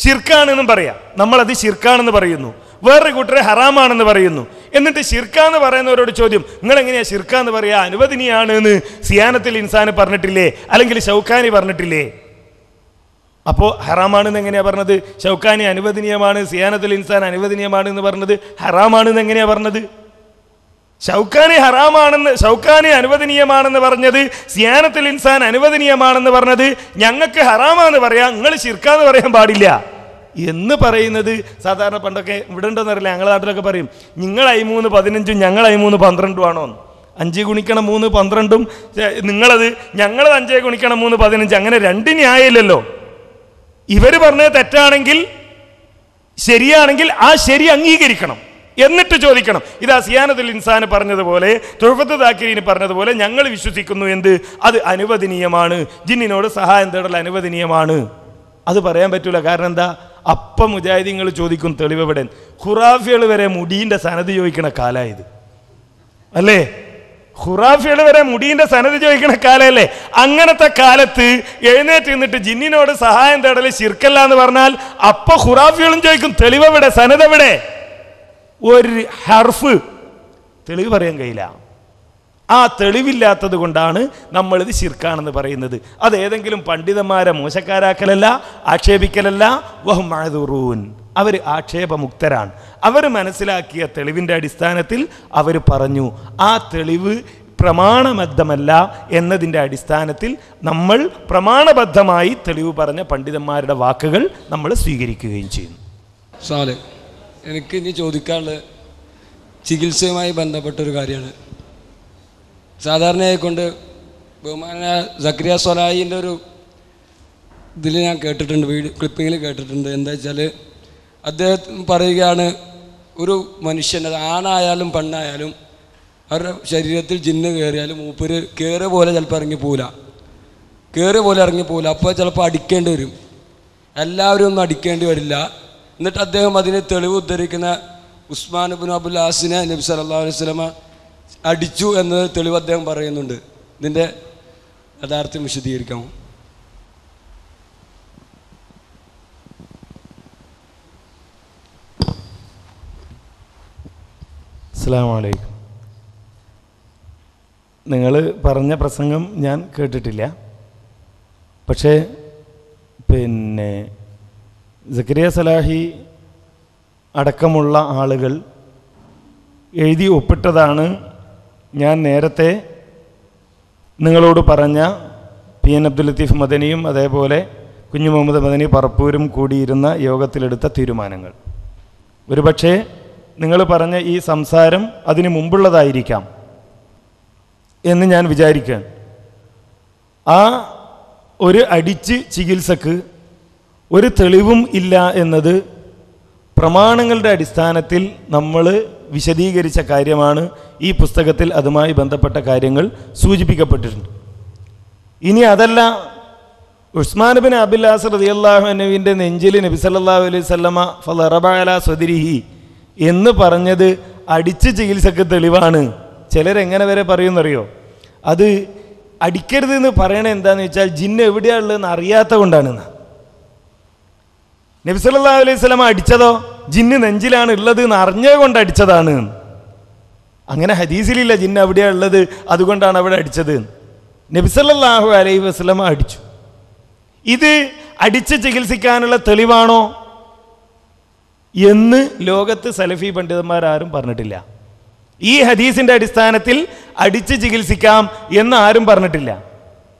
ശിർക്കാണെന്നും പറയാം. നമ്മളത് ശിർക്കാണെന്ന് പറയുന്നു, വേറൊരു കൂട്ടരെ ഹറാമാണെന്ന് പറയുന്നു. എന്നിട്ട് ശിർക്കാന്ന് പറയുന്നവരോട് ചോദ്യം, നിങ്ങൾ എങ്ങനെയാ ശിർക്കാന്ന് പറയാ? അനുവദനീയാണ് എന്ന് സിയാനത്തുൽ ഇൻസാന് പറഞ്ഞിട്ടില്ലേ? അല്ലെങ്കിൽ ഷൗക്കാനി പറഞ്ഞിട്ടില്ലേ? അപ്പോൾ ഹറാമാണെന്ന് എങ്ങനെയാ പറഞ്ഞത്? ഷൗക്കാനി അനുവദനീയമാണ്, സിയാനത്തുൽ ഇൻസാൻ അനുവദനീയമാണ് എന്ന് പറഞ്ഞത് ഹറാമാണെന്ന് എങ്ങനെയാ പറഞ്ഞത്? ഷൗക്കാനി അനുവദനീയമാണെന്ന് പറഞ്ഞത്, സിയാനത്തുൽ ഇൻസാൻ അനുവദനീയമാണെന്ന് പറഞ്ഞത്, ഞങ്ങൾക്ക് ഹറാമാന്ന് പറയാം, നിങ്ങൾ ശിർക്കാന്ന് പറയാൻ പാടില്ല എന്ന് പറയുന്നത് സാധാരണ പണ്ടൊക്കെ ഇവിടെ ഉണ്ടോന്നറിയില്ല, ഞങ്ങളുടെ നാട്ടിലൊക്കെ പറയും നിങ്ങൾ 13-15 ഞങ്ങൾ 13-12 ആണോ? 5 ഗുണിക്കണം 3 12 നിങ്ങളത്, ഞങ്ങളത് 5 ഗുണിക്കണം 3 15. അങ്ങനെ 2 ന്യായമില്ലല്ലോ. ഇവർ പറഞ്ഞത് തെറ്റാണെങ്കിൽ ശരിയാണെങ്കിൽ ആ ശരി അംഗീകരിക്കണം എന്നിട്ട് ചോദിക്കണം. ഇതാ സിയാനത്തുൽ ഇൻസാൻ പറഞ്ഞതുപോലെ, തുഹഫത്തുൽ ദാക്കിരീൻ പറഞ്ഞതുപോലെ ഞങ്ങൾ വിശ്വസിക്കുന്നു എന്ത്, അത് അനുവദനീയമാണ്, ജിന്നിനോട് സഹായം തേടൽ അനുവദനീയമാണ്. അത് പറയാൻ പറ്റൂല. കാരണം എന്താ, അപ്പം മുജാഹിദീങ്ങൾ ചോദിക്കും തെളിവ് എവിടെ. ഖുറാഫികൾ വരെ മുടീൻ്റെ സനത് ചോദിക്കണ കാലായത് അല്ലേ? ഖുറാഫികൾ വരെ മുടീൻ്റെ സനത് ചോദിക്കണ കാലല്ലേ? അങ്ങനത്തെ കാലത്ത് എഴുന്നേറ്റ് നിന്നിട്ട് ജിന്നിനോട് സഹായം തേടൽ ശിർക്കല്ല എന്ന് പറഞ്ഞാൽ അപ്പൊ ഖുറാഫികളും ചോദിക്കും തെളിവെവിടെ, സനതെവിടെ? ഒരു ഹർഫ് തെളിവ് പറയാൻ കഴിയില്ല. ആ തെളിവില്ലാത്തത് കൊണ്ടാണ് നമ്മളിത് ശിർക്കാണെന്ന് പറയുന്നത്. അത് ഏതെങ്കിലും പണ്ഡിതന്മാരെ മോശക്കാരാക്കലല്ല, ആക്ഷേപിക്കലല്ല. വഹും മഅ്ദൂറൂൻ, അവർ ആക്ഷേപമുക്തരാണ്. അവർ മനസ്സിലാക്കിയ തെളിവിൻ്റെ അടിസ്ഥാനത്തിൽ അവർ പറഞ്ഞു. ആ തെളിവ് പ്രമാണബദ്ധമല്ല എന്നതിൻ്റെ അടിസ്ഥാനത്തിൽ നമ്മൾ പ്രമാണബദ്ധമായി തെളിവ് പറഞ്ഞ പണ്ഡിതന്മാരുടെ വാക്കുകൾ നമ്മൾ സ്വീകരിക്കുകയും ചെയ്യുന്നു. സാലെ, എനിക്ക് ഇനി ചോദിക്കാനുള്ളത് ചികിത്സയുമായി ബന്ധപ്പെട്ടൊരു കാര്യമാണ്. സാധാരണയായിക്കൊണ്ട് ബഹുമാന സക്കരിയ സ്വലാഹിൻ്റെ ഒരു ഇതിൽ ഞാൻ കേട്ടിട്ടുണ്ട്, വീഡിയോ ക്ലിപ്പിങ്ങിൽ കേട്ടിട്ടുണ്ട്. എന്താ വെച്ചാൽ അദ്ദേഹം പറയുകയാണ്, ഒരു മനുഷ്യൻ, അത് ആണായാലും പെണ്ണായാലും, അവരുടെ ശരീരത്തിൽ ജിന്ന് കയറിയാലും മൂപ്പര് കയറിയ പോലെ ചിലപ്പോൾ ഇറങ്ങിപ്പോവില്ല, അപ്പോൾ ചിലപ്പോൾ അടിക്കേണ്ടി വരും. എല്ലാവരും ഒന്നും അടിക്കേണ്ടി വരില്ല. എന്നിട്ട് അദ്ദേഹം അതിന് തെളിവ് ഉദ്ധരിക്കുന്ന ഉസ്മാൻ ഇബ്നു അബുൽ ആസിനെ നബി സല്ലല്ലാഹു അലൈഹി വസല്ലമ അടിച്ചു എന്നത് തെളിവ് അദ്ദേഹം പറയുന്നുണ്ട്. ഇതിൻ്റെ യഥാർത്ഥം വിശദീകരിക്കാമോ? അസ്സലാമു അലൈക്കും. നിങ്ങൾ പറഞ്ഞ പ്രസംഗം ഞാൻ കേട്ടിട്ടില്ല. പക്ഷേ സക്കരിയ സലാഹി അടക്കമുള്ള ആളുകൾ എഴുതി ഒപ്പിട്ടതാണ് ഞാൻ നേരത്തെ നിങ്ങളോട് പറഞ്ഞ PN അബ്ദുൽ ലത്തീഫ് മദനിയും അതേപോലെ കുഞ്ഞു മുഹമ്മദ് മദനി പറപ്പൂരും കൂടിയിരുന്ന യോഗത്തിലെടുത്ത തീരുമാനങ്ങൾ. ഒരുപക്ഷേ നിങ്ങൾ പറഞ്ഞ ഈ സംസാരം അതിനു മുമ്പുള്ളതായിരിക്കാം എന്ന് ഞാൻ വിചാരിക്കുകയാണ്. ആ ഒരു അടിച്ച് ചികിത്സക്ക് ഒരു തെളിവും ഇല്ല എന്നത് പ്രമാണങ്ങളുടെ അടിസ്ഥാനത്തിൽ നമ്മൾ വിശദീകരിച്ച കാര്യമാണ്. ഈ പുസ്തകത്തിൽ അതുമായി ബന്ധപ്പെട്ട കാര്യങ്ങൾ സൂചിപ്പിക്കപ്പെട്ടിട്ടുണ്ട്. ഇനി അതല്ല, ഉസ്മാൻ ബിൻ അബിൽ ആസ് റളിയല്ലാഹു അൻഹുവിൻ്റെ നെഞ്ചിൽ നബി സല്ലല്ലാഹു അലൈഹി വസല്ലമ ഫളറബ അലാ സദ്രിഹി എന്ന് പറഞ്ഞത് അടിച്ച് ചികിത്സക്ക് തെളിവാണ്. ചിലരെങ്ങനെ വരെ പറയുമെന്നറിയോ? അത് അടിക്കരുത് എന്ന് പറയണത് എന്താണെന്ന് വെച്ചാൽ ജിന്ന് എവിടെയാണുള്ളതെന്ന് അറിയാത്ത കൊണ്ടാണെന്ന്. നബി സല്ലല്ലാഹു അലൈഹി വസല്ലമ അടിച്ചതോ ജിന്ന് നെഞ്ചിലാണ് ഉള്ളത് എന്ന് അറിഞ്ഞത് കൊണ്ട് അടിച്ചതാണ്. അങ്ങനെ ഹദീസിലില്ല ജിന്ന് എവിടെയാണ് ഉള്ളത് അതുകൊണ്ടാണ് അവിടെ അടിച്ചത്. നബി സല്ലല്ലാഹു അലൈഹി വസല്ലമ അടിച്ചു. ഇത് അടിച്ച് ചികിത്സിക്കാനുള്ള തെളിവാണോ എന്ന് ലോകത്ത് സലഫി പണ്ഡിതന്മാരാരും പറഞ്ഞിട്ടില്ല. ഈ ഹദീസിൻ്റെ അടിസ്ഥാനത്തിൽ അടിച്ച് ചികിത്സിക്കാം എന്ന് ആരും പറഞ്ഞിട്ടില്ല.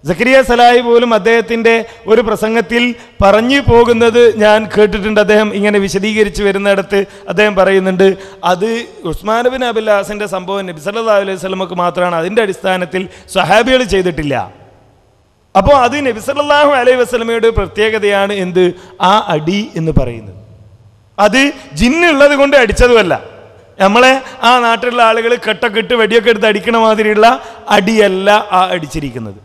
സക്കരിയ സലാഹി പോലും അദ്ദേഹത്തിൻ്റെ ഒരു പ്രസംഗത്തിൽ പറഞ്ഞു പോകുന്നത് ഞാൻ കേട്ടിട്ടുണ്ട്. അദ്ദേഹം ഇങ്ങനെ വിശദീകരിച്ച് വരുന്നിടത്ത് അദ്ദേഹം പറയുന്നുണ്ട്, അത് ഉസ്മാൻ ബിൻ അബിൽ ആസിൻ്റെ സംഭവം നബി സല്ലല്ലാഹു അലൈഹി വസല്ലമക്ക് മാത്രമാണ്, അതിൻ്റെ അടിസ്ഥാനത്തിൽ സ്വഹാബികൾ ചെയ്തിട്ടില്ല. അപ്പോൾ അത് നബി സല്ലല്ലാഹു അലൈഹി വസല്ലമയുടെ പ്രത്യേകതയാണ് എന്ത്, ആ അടി എന്ന് പറയുന്നത്. അത് ജിന്നുള്ളത് കൊണ്ട് അടിച്ചതുമല്ല. നമ്മളെ ആ നാട്ടിലുള്ള ആളുകൾ കെട്ടൊക്കെ ഇട്ട് വെടിയൊക്കെ എടുത്ത് അടിക്കണ മാതിരിയുള്ള അടിയല്ല ആ അടിച്ചിരിക്കുന്നത്.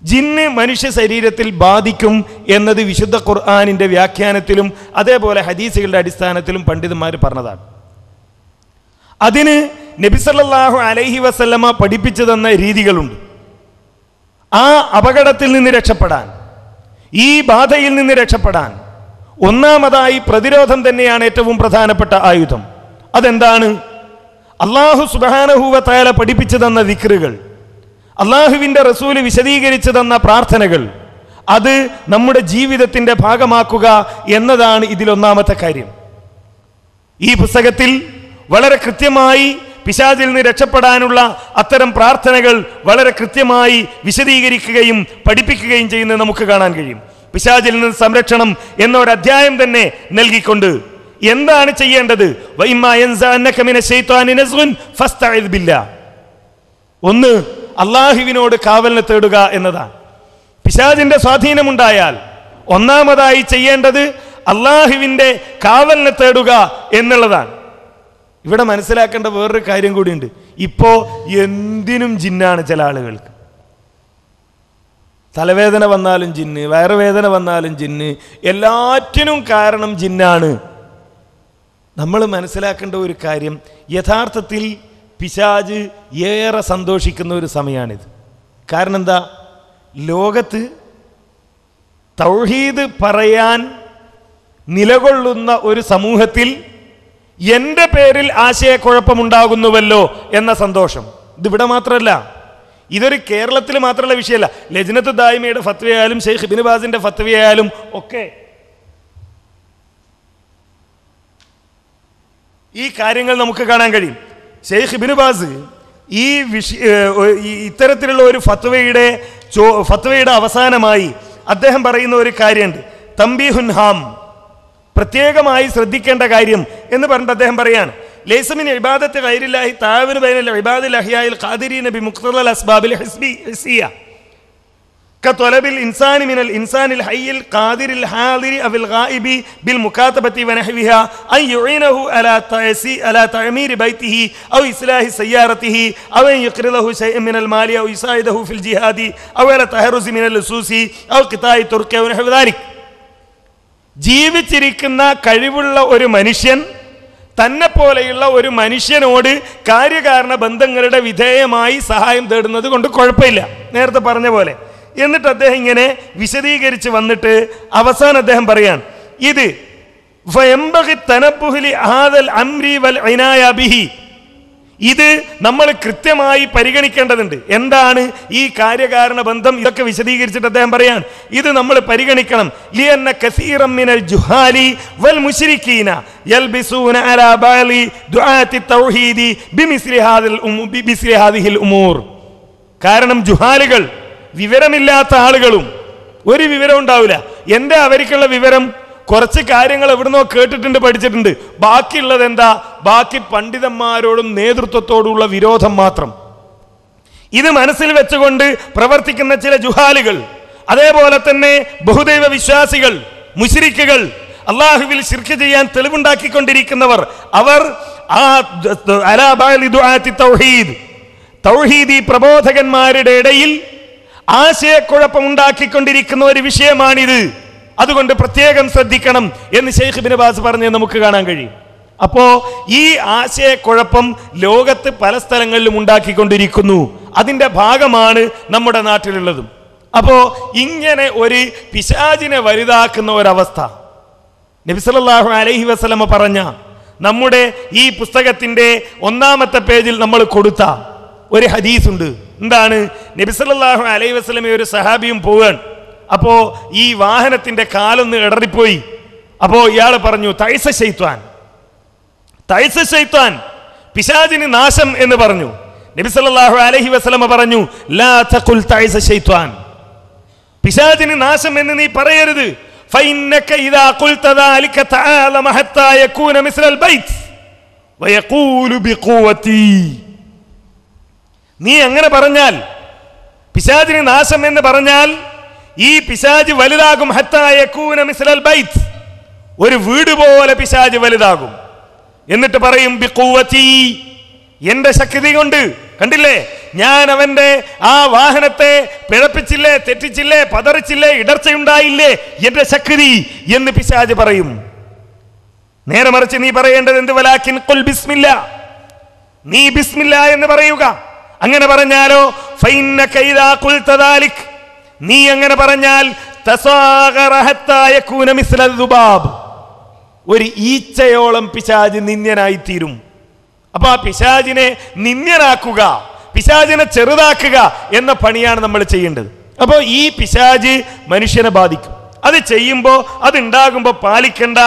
ജിന്ന് മനുഷ്യ ശരീരത്തിൽ ബാധിക്കും എന്നത് വിശുദ്ധ ഖുർആനിൻ്റെ വ്യാഖ്യാനത്തിലും അതേപോലെ ഹദീസുകളുടെ അടിസ്ഥാനത്തിലും പണ്ഡിതന്മാർ പറഞ്ഞതാണ്. അതിന് നബി സല്ലല്ലാഹു അലൈഹി വസല്ലമ പഠിപ്പിച്ചു തന്ന രീതികളുണ്ട്. ആ അപകടത്തിൽ നിന്ന് രക്ഷപ്പെടാൻ, ഈ ബാധയിൽ നിന്ന് രക്ഷപ്പെടാൻ ഒന്നാമതായി പ്രതിരോധം തന്നെയാണ് ഏറ്റവും പ്രധാനപ്പെട്ട ആയുധം. അതെന്താണ്? അല്ലാഹു സുബ്ഹാനഹു വ തആല പഠിപ്പിച്ചു തന്ന ദിക്റുകൾ, അള്ളാഹുവിൻ്റെ റസൂല് വിശദീകരിച്ചു തന്ന പ്രാർത്ഥനകൾ, അത് നമ്മുടെ ജീവിതത്തിൻ്റെ ഭാഗമാക്കുക എന്നതാണ് ഇതിലൊന്നാമത്തെ കാര്യം. ഈ പുസ്തകത്തിൽ വളരെ കൃത്യമായി പിശാചിൽ നിന്ന് രക്ഷപ്പെടാനുള്ള അത്തരം പ്രാർത്ഥനകൾ വളരെ കൃത്യമായി വിശദീകരിക്കുകയും പഠിപ്പിക്കുകയും ചെയ്യുന്നത് നമുക്ക് കാണാൻ കഴിയും. പിശാചിൽ നിന്ന് സംരക്ഷണം എന്നൊരധ്യായം തന്നെ നൽകിക്കൊണ്ട് എന്താണ് ചെയ്യേണ്ടത്? വഇമ്മാ യൻസഅന്നക മിനശ് ശൈത്വാനി നസ്ഗുൻ ഫസ്തഇദ് ബില്ലാഹ്. ഒന്ന്, അള്ളാഹുവിനോട് കാവലിനെ തേടുക എന്നതാണ്. പിശാചിന്റെ സ്വാധീനമുണ്ടായാൽ ഒന്നാമതായി ചെയ്യേണ്ടത് അള്ളാഹുവിൻ്റെ കാവലിനെ തേടുക എന്നുള്ളതാണ്. ഇവിടെ മനസ്സിലാക്കേണ്ട വേറൊരു കാര്യം കൂടിയുണ്ട്. ഇപ്പോൾ എന്തിനും ജിന്നാണ് ചില ആളുകൾക്ക്. തലവേദന വന്നാലും ജിന്ന്, വയറുവേദന വന്നാലും ജിന്ന്, എല്ലാറ്റിനും കാരണം ജിന്നാണ്. നമ്മൾ മനസ്സിലാക്കേണ്ട ഒരു കാര്യം, യഥാർത്ഥത്തിൽ പിശാച് ഏറെ സന്തോഷിക്കുന്ന ഒരു സമയമാണിത്. കാരണം എന്താ? ലോകത്ത് തൗഹീദ് പറയാൻ നിലകൊള്ളുന്ന ഒരു സമൂഹത്തിൽ എൻ്റെ പേരിൽ ആശയക്കുഴപ്പമുണ്ടാകുന്നുവല്ലോ എന്ന സന്തോഷം. ഇതിവിടെ മാത്രമല്ല, ഇതൊരു കേരളത്തിൽ മാത്രമുള്ള വിഷയമല്ല. ലജ്നത്ത് ദായിമയുടെ ഫത്വയായാലും ഷെയ്ഖ് ഇബ്നു ബാസിന്റെ ഫത്വയായാലും ഒക്കെ ഈ കാര്യങ്ങൾ നമുക്ക് കാണാൻ കഴിയും. ഷെയ്ഖ് ഇബ്നു ബാസ് ഈ ഇത്തരത്തിലുള്ള ഒരു ഫത്വയുടെ അവസാനമായി അദ്ദേഹം പറയുന്ന ഒരു കാര്യമുണ്ട്, തംബീഹുൻ ഹാം, പ്രത്യേകമായി ശ്രദ്ധിക്കേണ്ട കാര്യം എന്ന് പറഞ്ഞിട്ട് അദ്ദേഹം പറയാണ്, ലൈസമിൻ ഇബാദത്ത് ഗൈരില്ലാഹി തആവുന ബൈനൽ ഇബാദിൽ അഹ്യാഇൽ ഖാദിരീന ബിമുഖ്തദൽ അസ്ബാബിൽ ഹിസ്ബിയ്യ കത്വലബിൽ ഇൻസാനി മിനൽ ഇൻസാനിൽ ഹയ്യിൽ ഖാദിരിൽ ഹാദിരി അവിൽ ഗായിബി ബിൽ മുകാതബതി വനഹ്വിഹാ അൻ യുഈനഹു അലാ തഅമീരി ബൈതിഹി ഔ ഇസ്ലാഹി സയ്യാറതിഹി ഔ അൻ യഖ്രിദഹു ശൈഅൻ മിനൽ മാലി ഔ യുസായിദഹു ഫിൽ ജിഹാദി ഔ അലാ തഹറുസി മിനൽ ലുസൂസി ഔ ഖിതാഇ തുർക്കി ഔ നഹ്വ ദാലിക്. ജീവിച്ചിരിക്കുന്ന കഴിവുള്ള ഒരു മനുഷ്യൻ തന്നെ പോലെയുള്ള ഒരു മനുഷ്യനോട് കാര്യകാരണ ബന്ധങ്ങളുടെ വിധേയമായി സഹായം തേടുന്നത് കൊണ്ട് കുഴപ്പമില്ല, നേരത്തെ പറഞ്ഞ പോലെ. എന്നിട്ട് അദ്ദേഹം ഇങ്ങനെ വിശദീകരിച്ച് വന്നിട്ട് അവസാനം അദ്ദേഹം പറയാൻ, ഇത് ഇത് നമ്മൾ കൃത്യമായി പരിഗണിക്കേണ്ടതുണ്ട്. എന്താണ് ഈ കാര്യകാരണ ബന്ധം? ഇതൊക്കെ വിശദീകരിച്ചിട്ട് അദ്ദേഹം പറയാൻ, ഇത് നമ്മൾ പരിഗണിക്കണം. ലിയന്ന കസീറൻ മിനൽ ജുഹാലി വൽ മുശ്രിക്കീന യൽബിസൂന അലാ ബാലി ദുആത്തി തൗഹീദി ബിമിസ്ലി ഹാദിഹിൽ ഉമൂർ. കാരണം ജുഹാലികൾ, വിവരമില്ലാത്ത ആളുകളും, ഒരു വിവരം ഉണ്ടാവില്ല. എന്താ അവർക്കുള്ള വിവരം? കുറച്ച് കാര്യങ്ങൾ എവിടുന്നോ കേട്ടിട്ടുണ്ട്, പഠിച്ചിട്ടുണ്ട്. ബാക്കിയുള്ളത് എന്താ? ബാക്കി പണ്ഡിതന്മാരോടും നേതൃത്വത്തോടുള്ള വിരോധം മാത്രം. ഇത് മനസ്സിൽ വെച്ചുകൊണ്ട് പ്രവർത്തിക്കുന്ന ചില ജുഹാലുകൾ, അതേപോലെ തന്നെ ബഹുദൈവ വിശ്വാസികൾ, മുശ്രിക്കുകൾ, അള്ളാഹുവിൽ ശിർക്ക് ചെയ്യാൻ തെളിവുണ്ടാക്കിക്കൊണ്ടിരിക്കുന്നവർ, അവർ തൗഹീദി പ്രബോധകന്മാരുടെ ഇടയിൽ ആശയക്കുഴപ്പമുണ്ടാക്കിക്കൊണ്ടിരിക്കുന്ന ഒരു വിഷയമാണിത്. അതുകൊണ്ട് പ്രത്യേകം ശ്രദ്ധിക്കണം എന്ന് ഷെയ്ഖ് ഇബ്നു ബാസ് പറഞ്ഞത് നമുക്ക് കാണാൻ കഴിയും. അപ്പോ ഈ ആശയക്കുഴപ്പം ലോകത്ത് പല സ്ഥലങ്ങളിലും ഉണ്ടാക്കിക്കൊണ്ടിരിക്കുന്നു. അതിൻ്റെ ഭാഗമാണ് നമ്മുടെ നാട്ടിലുള്ളതും. അപ്പോ ഇങ്ങനെ ഒരു പിശാചിനെ വലുതാക്കുന്ന ഒരവസ്ഥ നബി സല്ലല്ലാഹു അലൈഹി വസല്ലമ പറഞ്ഞ നമ്മുടെ ഈ പുസ്തകത്തിന്റെ 1-ാമത്തെ പേജിൽ നമ്മൾ കൊടുത്ത ഒരു ഹദീസ് ഉണ്ട്. എന്താണ്? നബി സല്ലല്ലാഹു അലൈഹി വസല്ലമ ഒരു സഹാബിയും പോവാൻ. അപ്പോ ഈ വാഹനത്തിന്റെ കാലൊന്ന് ഇടറിപ്പോയി. അപ്പോ ഇയാൾ പറഞ്ഞു, തൈസ ശൈത്വാൻ, പിശാചിന് നാശം എന്ന് പറഞ്ഞു. നബി സല്ലല്ലാഹു അലൈഹി വസല്ലമ പറഞ്ഞു, ലാ തഖുൽ തൈസ ശൈത്വാൻ, പിശാചിന് നാശം എന്ന് നീ പറയരുത്. ഫഇന്നക ഇദാ ഖുൽത ദാലിക തആലമ ഹത്താ യകൂന മിസ്ലൽ ബൈത്ത് വയഖൂലു ബിഖുവതി. നീ അങ്ങനെ പറഞ്ഞാൽ, പിശാചിന് നാശം എന്ന് പറഞ്ഞാൽ ഈ പിശാച് വലുതാകും. ഹത്താ യകൂന മിസ്ലൽ ബൈത്ത്, ഒരു വീട് പോലെ പിശാച് വലുതാകും. എന്നിട്ട് പറയും ബിഖുവതി, എന്റെ ശക്തി കൊണ്ട്. കണ്ടില്ലേ, ഞാൻ അവന്റെ ആ വാഹനത്തെ പിഴപ്പിച്ചില്ലേ, തെറ്റിച്ചില്ലേ, പതറിച്ചില്ലേ, ഇടർച്ചയുണ്ടായില്ലേ, എന്റെ ശക്തി എന്ന് പിശാച് പറയും. നേരെ മറിച്ച് നീ പറയേണ്ടത് എന്ത്? വലാകിൻ ഖുൽ ബിസ്മില്ലാ, നീ ബിസ്മില്ല എന്ന് പറയുക. അങ്ങനെ പറഞ്ഞാലോ, ഫഇന്നക ഇദാ ഖുൽത ദാലിക്, നീ അങ്ങനെ പറഞ്ഞാൽ തസാഗറ ഹത്താ യകൂന മിസ്ലൽ ദുബാബ്, ഒരു ഈച്ചയോളം പിശാച് നിന്ദ്യനായിത്തീരും. അപ്പൊ ആ പിശാചിനെ നിന്ദ്യനാക്കുക, പിശാചിനെ ചെറുതാക്കുക എന്ന പണിയാണ് നമ്മൾ ചെയ്യേണ്ടത്. അപ്പോൾ ഈ പിശാച് മനുഷ്യനെ ബാധിക്കും. അത് ചെയ്യുമ്പോൾ, അതുണ്ടാകുമ്പോൾ പാലിക്കേണ്ട